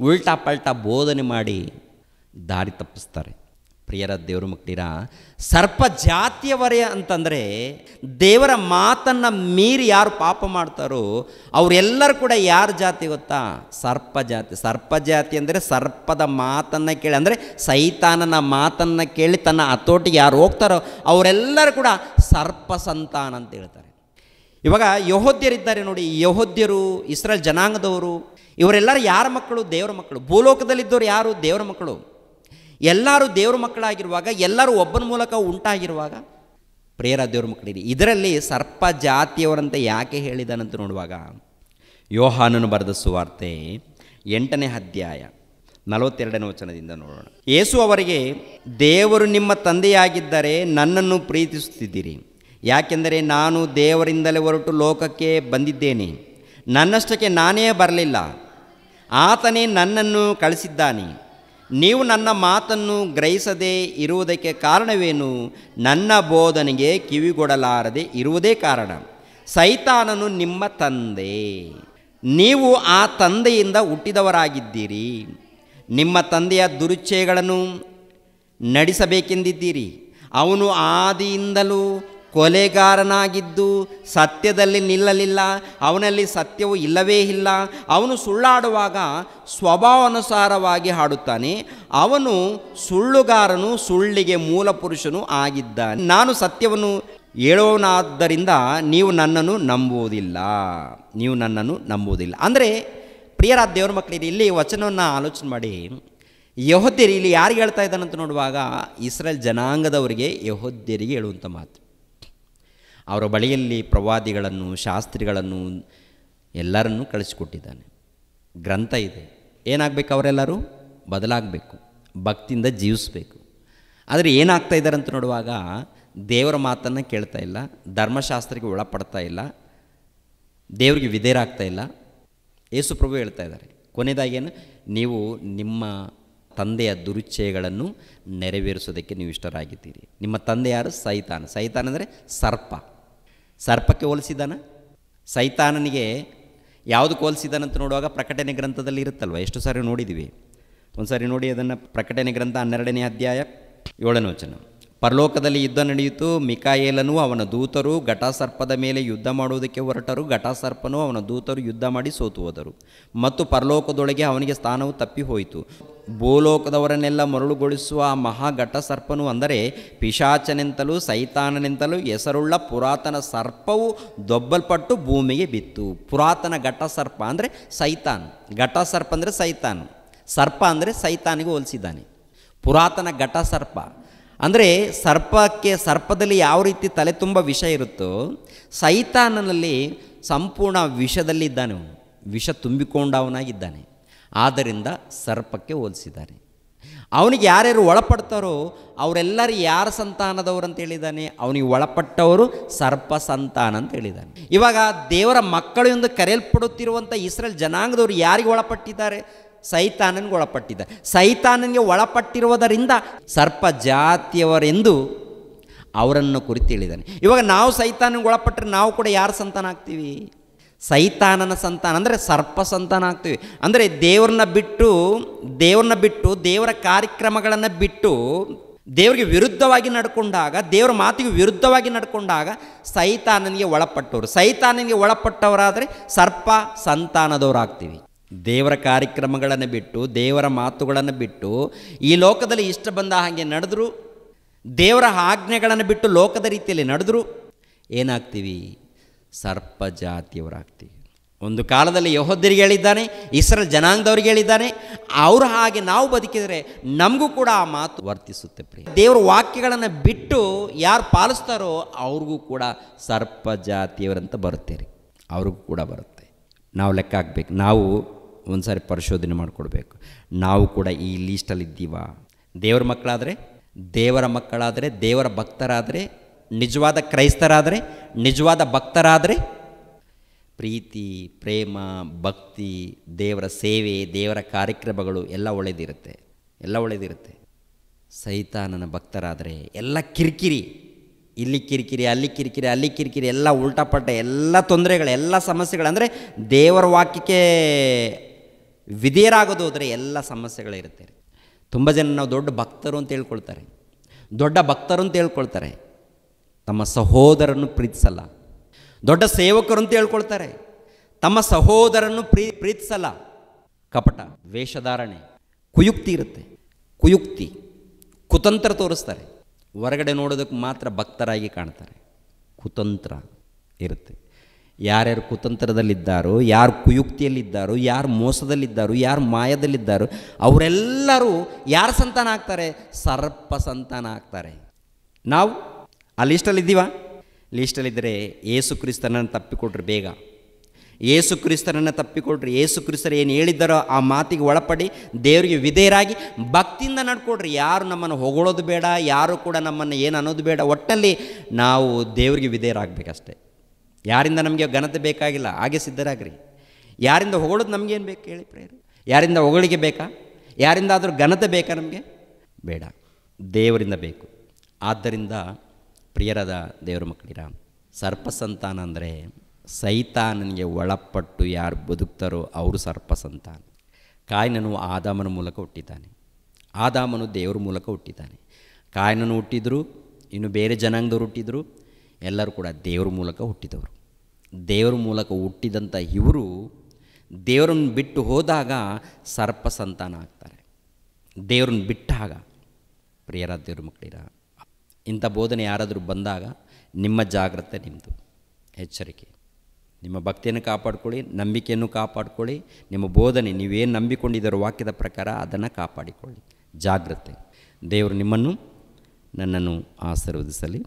Speaker 1: ಉಲ್ಟಾ ಪಲ್ಟಾ ಬೋಧನೆ ಮಾಡಿ ದಾರಿ ತಪ್ಪಿಸ್ತಾರೆ. ಪ್ರಿಯರ ದೇವ್ರ ಮಕ್ಕಳಿರ, ಸರ್ಪ ಜಾತಿಯವರೇ ಅಂತಂದರೆ ದೇವರ ಮಾತನ್ನು ಮೀರಿ ಯಾರು ಪಾಪ ಮಾಡ್ತಾರೋ ಅವರೆಲ್ಲರೂ ಕೂಡ ಯಾರ ಜಾತಿ ಗೊತ್ತಾ? ಸರ್ಪ ಜಾತಿ. ಸರ್ಪ ಜಾತಿ ಅಂದರೆ ಸರ್ಪದ ಮಾತನ್ನು ಕೇಳಿ, ಅಂದರೆ ಸೈತಾನನ ಮಾತನ್ನು ಕೇಳಿ ತನ್ನ ಹತೋಟಿಗೆ ಯಾರು ಹೋಗ್ತಾರೋ ಅವರೆಲ್ಲರೂ ಕೂಡ ಸರ್ಪ ಸಂತಾನ ಅಂತ ಹೇಳ್ತಾರೆ. ಇವಾಗ ಯೆಹೂದ್ಯರಿದ್ದಾರೆ ನೋಡಿ, ಯೆಹೂದ್ಯರು, ಇಸ್ರಾಯೇಲ್ ಜನಾಂಗದವರು, ಇವರೆಲ್ಲರೂ ಯಾರ ಮಕ್ಕಳು? ದೇವರ ಮಕ್ಕಳು. ಭೂಲೋಕದಲ್ಲಿದ್ದವರು ಯಾರು? ದೇವರ ಮಕ್ಕಳು. ಎಲ್ಲರೂ ದೇವ್ರ ಮಕ್ಕಳಾಗಿರುವಾಗ, ಎಲ್ಲರೂ ಒಬ್ಬನ ಮೂಲಕ ಉಂಟಾಗಿರುವಾಗ ಪ್ರಿಯರ ದೇವ್ರ ಮಕ್ಕಳಿರಿ. ಇದರಲ್ಲಿ ಸರ್ಪ ಜಾತಿಯವರಂತೆ ಯಾಕೆ ಹೇಳಿದಾನಂತ ನೋಡುವಾಗ ಯೋಹಾನನು ಬರೆದ ಸುವಾರ್ತೆ 8ನೇ ಅಧ್ಯಾಯ 42ನೇ ವಚನದಿಂದ ನೋಡೋಣ. ಯೇಸು ಅವರಿಗೆ, ದೇವರು ನಿಮ್ಮ ತಂದೆಯಾಗಿದ್ದರೆ ನನ್ನನ್ನು ಪ್ರೀತಿಸುತ್ತಿದ್ದೀರಿ, ಯಾಕೆಂದರೆ ನಾನು ದೇವರಿಂದಲೇ ಹೊರಟು ಲೋಕಕ್ಕೆ ಬಂದಿದ್ದೇನೆ. ನನ್ನಷ್ಟಕ್ಕೆ ನಾನೇ ಬರಲಿಲ್ಲ, ಆತನೇ ನನ್ನನ್ನು ಕಳಿಸಿದ್ದಾನೆ. ನೀವು ನನ್ನ ಮಾತನ್ನು ಗ್ರಹಿಸದೇ ಇರುವುದಕ್ಕೆ ಕಾರಣವೇನು? ನನ್ನ ಬೋಧನೆಗೆ ಕಿವಿಗೊಡಲಾರದೆ ಇರುವುದೇ ಕಾರಣ. ಸೈತಾನನು ನಿಮ್ಮ ತಂದೆ, ನೀವು ಆ ತಂದೆಯಿಂದ ಹುಟ್ಟಿದವರಾಗಿದ್ದೀರಿ. ನಿಮ್ಮ ತಂದೆಯ ದುರುಚ್ಛೆಗಳನ್ನು ನಡೆಸಬೇಕೆಂದಿದ್ದೀರಿ. ಅವನು ಆದಿಯಿಂದಲೂ ಕೊಲೆಗಾರನಾಗಿದ್ದು ಸತ್ಯದಲ್ಲಿ ನಿಲ್ಲಲಿಲ್ಲ, ಅವನಲ್ಲಿ ಸತ್ಯವು ಇಲ್ಲವೇ ಇಲ್ಲ. ಅವನು ಸುಳ್ಳಾಡುವಾಗ ಸ್ವಭಾವಾನುಸಾರವಾಗಿ ಹಾಡುತ್ತಾನೆ. ಅವನು ಸುಳ್ಳುಗಾರನು, ಸುಳ್ಳಿಗೆ ಮೂಲ ಪುರುಷನು ಆಗಿದ್ದಾನೆ. ನಾನು ಸತ್ಯವನ್ನು ಹೇಳುವವನಾದ್ದರಿಂದ ನೀವು ನನ್ನನ್ನು ನಂಬುವುದಿಲ್ಲ. ಅಂದರೆ ಪ್ರಿಯರ ದೇವ್ರ ಮಕ್ಕಳಿಗೆ ಇಲ್ಲಿ ವಚನವನ್ನು ಆಲೋಚನೆ ಮಾಡಿ. ಯೆಹೂದ್ಯರು ಇಲ್ಲಿ ಯಾರಿಗೆ ಹೇಳ್ತಾ ಇದ್ದಾನಂತ ನೋಡುವಾಗ ಇಸ್ರಾಯೇಲ್ ಜನಾಂಗದವರಿಗೆ, ಯೆಹೂದ್ಯರಿಗೆ ಹೇಳುವಂಥ ಮಾತು. ಅವರ ಬಳಿಯಲ್ಲಿ ಪ್ರವಾದಿಗಳನ್ನು, ಶಾಸ್ತ್ರಿಗಳನ್ನು ಎಲ್ಲರನ್ನೂ ಕಳಿಸಿಕೊಟ್ಟಿದ್ದಾನೆ. ಗ್ರಂಥ ಇದೆ. ಏನಾಗಬೇಕು? ಅವರೆಲ್ಲರೂ ಬದಲಾಗಬೇಕು, ಭಕ್ತಿಯಿಂದ ಜೀವಿಸಬೇಕು. ಆದರೆ ಏನಾಗ್ತಾ ಇದ್ದಾರೆ ಅಂತ ನೋಡುವಾಗ ದೇವರ ಮಾತನ್ನು ಕೇಳ್ತಾ ಇಲ್ಲ, ಧರ್ಮಶಾಸ್ತ್ರಕ್ಕೆ ಒಳಪಡ್ತಾ ಇಲ್ಲ, ದೇವರಿಗೆ ವಿಧೇಯರಾಗ್ತಾ ಇಲ್ಲ. ಯೇಸು ಪ್ರಭು ಹೇಳ್ತಾ ಇದ್ದಾರೆ ಕೊನೆಯದಾಗೇನು? ನೀವು ನಿಮ್ಮ ತಂದೆಯ ದುರುಚ್ಛೆಗಳನ್ನು ನೆರವೇರಿಸೋದಕ್ಕೆ ನೀವು ಇಷ್ಟರಾಗಿದ್ದೀರಿ. ನಿಮ್ಮ ತಂದೆ ಯಾರು? ಸೈತಾನ. ಸೈತಾನ ಅಂದರೆ ಸರ್ಪ. ಸರ್ಪಕ್ಕೆ ಹೋಲಿಸಿದ್ದಾನ. ಸೈತಾನನಿಗೆ ಯಾವುದಕ್ಕೆ ಹೋಲಿಸಿದ್ದಾನಂತ ನೋಡುವಾಗ ಪ್ರಕಟಣೆ ಗ್ರಂಥದಲ್ಲಿ ಇರುತ್ತಲ್ವ, ಎಷ್ಟು ಸಾರಿ ನೋಡಿದ್ದೀವಿ. ಒಂದು ಸಾರಿ ನೋಡಿ ಅದನ್ನು. ಪ್ರಕಟಣೆ ಗ್ರಂಥ 12ನೇ ಅಧ್ಯಾಯ 7ನೇ ವಚನ. ಪರಲೋಕದಲ್ಲಿ ಯುದ್ಧ ನಡೆಯಿತು. ಮಿಕಾಯೇಲನು ಅವನ ದೂತರು ಘಟಸರ್ಪದ ಮೇಲೆ ಯುದ್ಧ ಮಾಡುವುದಕ್ಕೆ ಹೊರಟರು. ಘಟಸರ್ಪನು ಅವನ ದೂತರು ಯುದ್ಧ ಮಾಡಿ ಸೋತು ಹೋದರು, ಮತ್ತು ಪರಲೋಕದೊಳಗೆ ಅವನಿಗೆ ಸ್ಥಾನವು ತಪ್ಪಿ ಹೋಯಿತು. ಭೂಲೋಕದವರನ್ನೆಲ್ಲ ಮರಳುಗೊಳಿಸುವ ಆ ಮಹಾ ಘಟಸರ್ಪನು, ಅಂದರೆ ಪಿಶಾಚನೆಂತಲೂ ಸೈತಾನನೆಂತಲೂ ಹೆಸರುಳ್ಳ ಪುರಾತನ ಸರ್ಪವು ದೊಬ್ಬಲ್ಪಟ್ಟು ಭೂಮಿಗೆ ಬಿತ್ತು. ಪುರಾತನ ಘಟಸರ್ಪ ಅಂದರೆ ಸೈತಾನ್. ಘಟಸರ್ಪ ಅಂದರೆ ಸೈತಾನ್. ಸರ್ಪ ಅಂದರೆ ಸೈತಾನಿಗೆ ಹೋಲಿಸಿದ್ದಾನೆ. ಪುರಾತನ ಘಟಸರ್ಪ ಅಂದರೆ ಸರ್ಪದಲ್ಲಿ ಯಾವ ರೀತಿ ತಲೆ ತುಂಬ ವಿಷ ಇರುತ್ತೋ, ಸೈತಾನನಲ್ಲಿ ಸಂಪೂರ್ಣ ವಿಷದಲ್ಲಿದ್ದಾನೆ. ಅವನು ವಿಷ ತುಂಬಿಕೊಂಡವನಾಗಿದ್ದಾನೆ. ಆದ್ದರಿಂದ ಸರ್ಪಕ್ಕೆ ಹೋಲಿಸಿದ್ದಾನೆ. ಅವನಿಗೆ ಯಾರ್ಯಾರು ಒಳಪಡ್ತಾರೋ ಅವರೆಲ್ಲರೂ ಯಾರ ಸಂತಾನದವರು ಅಂತ ಹೇಳಿದ್ದಾನೆ? ಅವನಿಗೆ ಒಳಪಟ್ಟವರು ಸರ್ಪ ಸಂತಾನ ಅಂತ ಹೇಳಿದ್ದಾನೆ. ಇವಾಗ ದೇವರ ಮಕ್ಕಳು ಎಂದು ಕರೆಯಲ್ಪಡುತ್ತಿರುವಂಥ ಇಸ್ರೇಲ್ ಜನಾಂಗದವರು ಯಾರಿಗೆ ಒಳಪಟ್ಟಿದ್ದಾರೆ? ಸೈತಾನನಿಗೆ ಒಳಪಟ್ಟಿದ್ದಾರೆ. ಸೈತಾನನಿಗೆ ಒಳಪಟ್ಟಿರುವುದರಿಂದ ಸರ್ಪ ಜಾತಿಯವರೆಂದು ಅವರನ್ನು ಕುರಿತು ಹೇಳಿದ್ದಾನೆ. ಇವಾಗ ನಾವು ಸೈತಾನನಿಗೆ ಒಳಪಟ್ಟರೆ ನಾವು ಕೂಡ ಯಾರ ಸಂತಾನ ಆಗ್ತೀವಿ? ಸೈತಾನನ ಸಂತಾನ ಅಂದರೆ ಸರ್ಪ ಸಂತಾನ ಆಗ್ತೀವಿ. ಅಂದರೆ ದೇವರನ್ನ ಬಿಟ್ಟು ದೇವರ ಕಾರ್ಯಕ್ರಮಗಳನ್ನು ಬಿಟ್ಟು ದೇವರಿಗೆ ವಿರುದ್ಧವಾಗಿ ನಡ್ಕೊಂಡಾಗ, ದೇವರ ಮಾತಿಗೆ ವಿರುದ್ಧವಾಗಿ ನಡ್ಕೊಂಡಾಗ ಸೈತಾನನಿಗೆ ಒಳಪಟ್ಟವರು. ಸೈತಾನನಿಗೆ ಒಳಪಟ್ಟವರಾದರೆ ಸರ್ಪ ಸಂತಾನದವರಾಗ್ತೀವಿ. ದೇವರ ಕಾರ್ಯಕ್ರಮಗಳನ್ನು ಬಿಟ್ಟು, ದೇವರ ಮಾತುಗಳನ್ನು ಬಿಟ್ಟು ಈ ಲೋಕದಲ್ಲಿ ಇಷ್ಟ ಬಂದ ಹಾಗೆ ನಡೆದ್ರು, ದೇವರ ಆಜ್ಞೆಗಳನ್ನು ಬಿಟ್ಟು ಲೋಕದ ರೀತಿಯಲ್ಲಿ ನಡೆದ್ರು ಏನಾಗ್ತೀವಿ? ಸರ್ಪ ಜಾತಿಯವರಾಗ್ತೀವಿ. ಒಂದು ಕಾಲದಲ್ಲಿ ಯೆಹೂದ್ಯರಿಗೆ ಹೇಳಿದ್ದಾನೆ, ಇಸ್ರೇಲ್ ಜನಾಂಗದವ್ರಿಗೆ ಹೇಳಿದ್ದಾನೆ, ಅವ್ರ ಹಾಗೆ ನಾವು ಬದುಕಿದರೆ ನಮಗೂ ಕೂಡ ಆ ಮಾತು ವರ್ತಿಸುತ್ತೆ. ಪ್ರಿಯ, ದೇವರ ವಾಕ್ಯಗಳನ್ನು ಬಿಟ್ಟು ಯಾರು ಪಾಲಿಸ್ತಾರೋ ಅವ್ರಿಗೂ ಕೂಡ ಸರ್ಪ ಜಾತಿಯವರಂತ ಬರುತ್ತೆ ರೀ, ಅವ್ರಿಗೂ ಕೂಡ ಬರುತ್ತೆ. ನಾವು ಲೆಕ್ಕ ಹಾಕ್ಬೇಕು. ನಾವು ಒಂದು ಸಾರಿ ಪರಿಶೋಧನೆ ಮಾಡಿಕೊಡ್ಬೇಕು. ನಾವು ಕೂಡ ಈ ಲೀಸ್ಟಲ್ಲಿದ್ದೀವ? ದೇವರ ಮಕ್ಕಳಾದರೆ, ದೇವರ ಮಕ್ಕಳಾದರೆ, ದೇವರ ಭಕ್ತರಾದರೆ, ನಿಜವಾದ ಕ್ರೈಸ್ತರಾದರೆ, ನಿಜವಾದ ಭಕ್ತರಾದರೆ ಪ್ರೀತಿ, ಪ್ರೇಮ, ಭಕ್ತಿ, ದೇವರ ಸೇವೆ, ದೇವರ ಕಾರ್ಯಕ್ರಮಗಳು ಎಲ್ಲ ಒಳ್ಳೆಯದಿರುತ್ತೆ. ಸೈತಾನನ ಭಕ್ತರಾದರೆ ಎಲ್ಲ ಕಿರಿಕಿರಿ, ಇಲ್ಲಿ ಕಿರಿಕಿರಿ, ಅಲ್ಲಿ ಕಿರಿಕಿರಿ, ಎಲ್ಲ ಉಲ್ಟಾಪಟ್ಟ, ಎಲ್ಲ ತೊಂದರೆಗಳು, ಎಲ್ಲ ಸಮಸ್ಯೆಗಳು. ಅಂದರೆ ದೇವರ ವಾಕ್ಯಕ್ಕೆ ವಿಧೇಯರಾಗೋದು ಹೋದರೆ ಎಲ್ಲ ಸಮಸ್ಯೆಗಳಿರುತ್ತೆ. ತುಂಬ ಜನ ನಾವು ದೊಡ್ಡ ಭಕ್ತರು ಅಂತ ಹೇಳ್ಕೊಳ್ತಾರೆ, ತಮ್ಮ ಸಹೋದರನ್ನು ಪ್ರೀತಿಸಲ್ಲ. ದೊಡ್ಡ ಸೇವಕರು ಅಂತ ಹೇಳ್ಕೊಳ್ತಾರೆ, ತಮ್ಮ ಸಹೋದರನ್ನು ಪ್ರೀತಿಸಲ್ಲ. ಕಪಟ, ವೇಷಧಾರಣೆ, ಕುಯುಕ್ತಿ ಇರುತ್ತೆ. ಕುತಂತ್ರ ತೋರಿಸ್ತಾರೆ. ಹೊರಗಡೆ ನೋಡೋದಕ್ಕೆ ಮಾತ್ರ ಭಕ್ತರಾಗಿ ಕಾಣ್ತಾರೆ, ಕುತಂತ್ರ ಇರುತ್ತೆ. ಯಾರ್ಯಾರು ಕುತಂತ್ರದಲ್ಲಿದ್ದಾರೋ, ಯಾರು ಕುಯುಕ್ತಿಯಲ್ಲಿದ್ದಾರೋ, ಯಾರು ಮೋಸದಲ್ಲಿದ್ದಾರೋ, ಯಾರು ಮಾಯದಲ್ಲಿದ್ದಾರೋ ಅವರೆಲ್ಲರೂ ಯಾರ ಸಂತಾನ ಆಗ್ತಾರೆ? ಸರ್ಪ ಸಂತಾನ ಆಗ್ತಾರೆ. ನಾವು ಆ ಲಿಸ್ಟಲ್ಲಿದ್ದೀವ? ಲಿಸ್ಟಲ್ಲಿದ್ದರೆ ಯೇಸು ಕ್ರಿಸ್ತನನ್ನು ತಪ್ಪಿಕೊಡ್ರಿ ಬೇಗ. ಯೇಸು ಕ್ರಿಸ್ತನನ್ನು ತಪ್ಪಿಕೊಡ್ರಿ. ಯೇಸು ಕ್ರಿಸ್ತರು ಏನು ಹೇಳಿದ್ದಾರೋ ಆ ಮಾತಿಗೆ ಒಳಪಡಿ, ದೇವರಿಗೆ ವಿಧೇಯರಾಗಿ ಭಕ್ತಿಯಿಂದ ನಡ್ಕೊಡ್ರಿ. ಯಾರು ನಮ್ಮನ್ನು ಹೊಗಳೋದು ಬೇಡ, ಯಾರು ಕೂಡ ನಮ್ಮನ್ನು ಏನು ಅನ್ನೋದು ಬೇಡ. ಒಟ್ಟಲ್ಲಿ ನಾವು ದೇವರಿಗೆ ವಿಧೇಯರಾಗಬೇಕಷ್ಟೆ. ಯಾರಿಂದ ನಮಗೆ ಘನತೆ ಬೇಕಾಗಿಲ್ಲ, ಹಾಗೆ ಸಿದ್ಧರಾಗ್ರಿ. ಯಾರಿಂದ ಹೊಗಳೋದು ನಮಗೇನು ಬೇಕು ಹೇಳಿ ಪ್ರೇಯರ್? ಯಾರಿಂದ ಹೊಗಳಿಕೆ ಬೇಕಾ? ಯಾರಿಂದಾದರೂ ಘನತೆ ಬೇಕಾ? ನಮಗೆ ಬೇಡ, ದೇವರಿಂದ ಬೇಕು. ಆದ್ದರಿಂದ ಪ್ರಿಯರಾದ ದೇವರ ಮಕ್ಕಳಿರ, ಸರ್ಪ ಸಂತಾನ ಅಂದರೆ ಸೈತಾನನಿಗೆ ಒಳಪಟ್ಟು ಯಾರು ಬದುಕ್ತಾರೋ ಅವರು ಸರ್ಪ ಸಂತಾನ. ಕಾಯಿನನು ಆದಾಮನ ಮೂಲಕ ಹುಟ್ಟಿದ್ದಾನೆ, ಆದಾಮನು ದೇವರ ಮೂಲಕ ಹುಟ್ಟಿದ್ದಾನೆ. ಕಾಯಿನನು ಹುಟ್ಟಿದ್ರು, ಇನ್ನು ಬೇರೆ ಜನಾಂಗದವರು ಹುಟ್ಟಿದ್ರು, ಎಲ್ಲರೂ ಕೂಡ ದೇವರ ಮೂಲಕ ಹುಟ್ಟಿದವರು. ದೇವರ ಮೂಲಕ ಹುಟ್ಟಿದಂಥ ಇವರು ದೇವರನ್ನು ಬಿಟ್ಟು ಹೋದಾಗ ಸರ್ಪ ಸಂತಾನ ಆಗ್ತಾರೆ. ದೇವರನ್ನು ಬಿಟ್ಟಾಗ, ಪ್ರಿಯರಾದ ದೇವ್ರ ಮಕ್ಕಳಿರ, ಇಂಥ ಬೋಧನೆ ಯಾರಾದರೂ ಬಂದಾಗ ನಿಮ್ಮ ಜಾಗ್ರತೆ, ನಿಮ್ಮದು ಎಚ್ಚರಿಕೆ. ನಿಮ್ಮ ಭಕ್ತಿಯನ್ನು ಕಾಪಾಡಿಕೊಳ್ಳಿ, ನಂಬಿಕೆಯನ್ನು ಕಾಪಾಡಿಕೊಳ್ಳಿ. ನಿಮ್ಮ ಬೋಧನೆ, ನೀವೇನು ನಂಬಿಕೊಂಡಿದ್ದಾರೋ ವಾಕ್ಯದ ಪ್ರಕಾರ ಅದನ್ನು ಕಾಪಾಡಿಕೊಳ್ಳಿ. ಜಾಗ್ರತೆ. ದೇವರು ನಿಮ್ಮನ್ನು, ನನ್ನನ್ನು ಆಶೀರ್ವದಿಸಲಿ.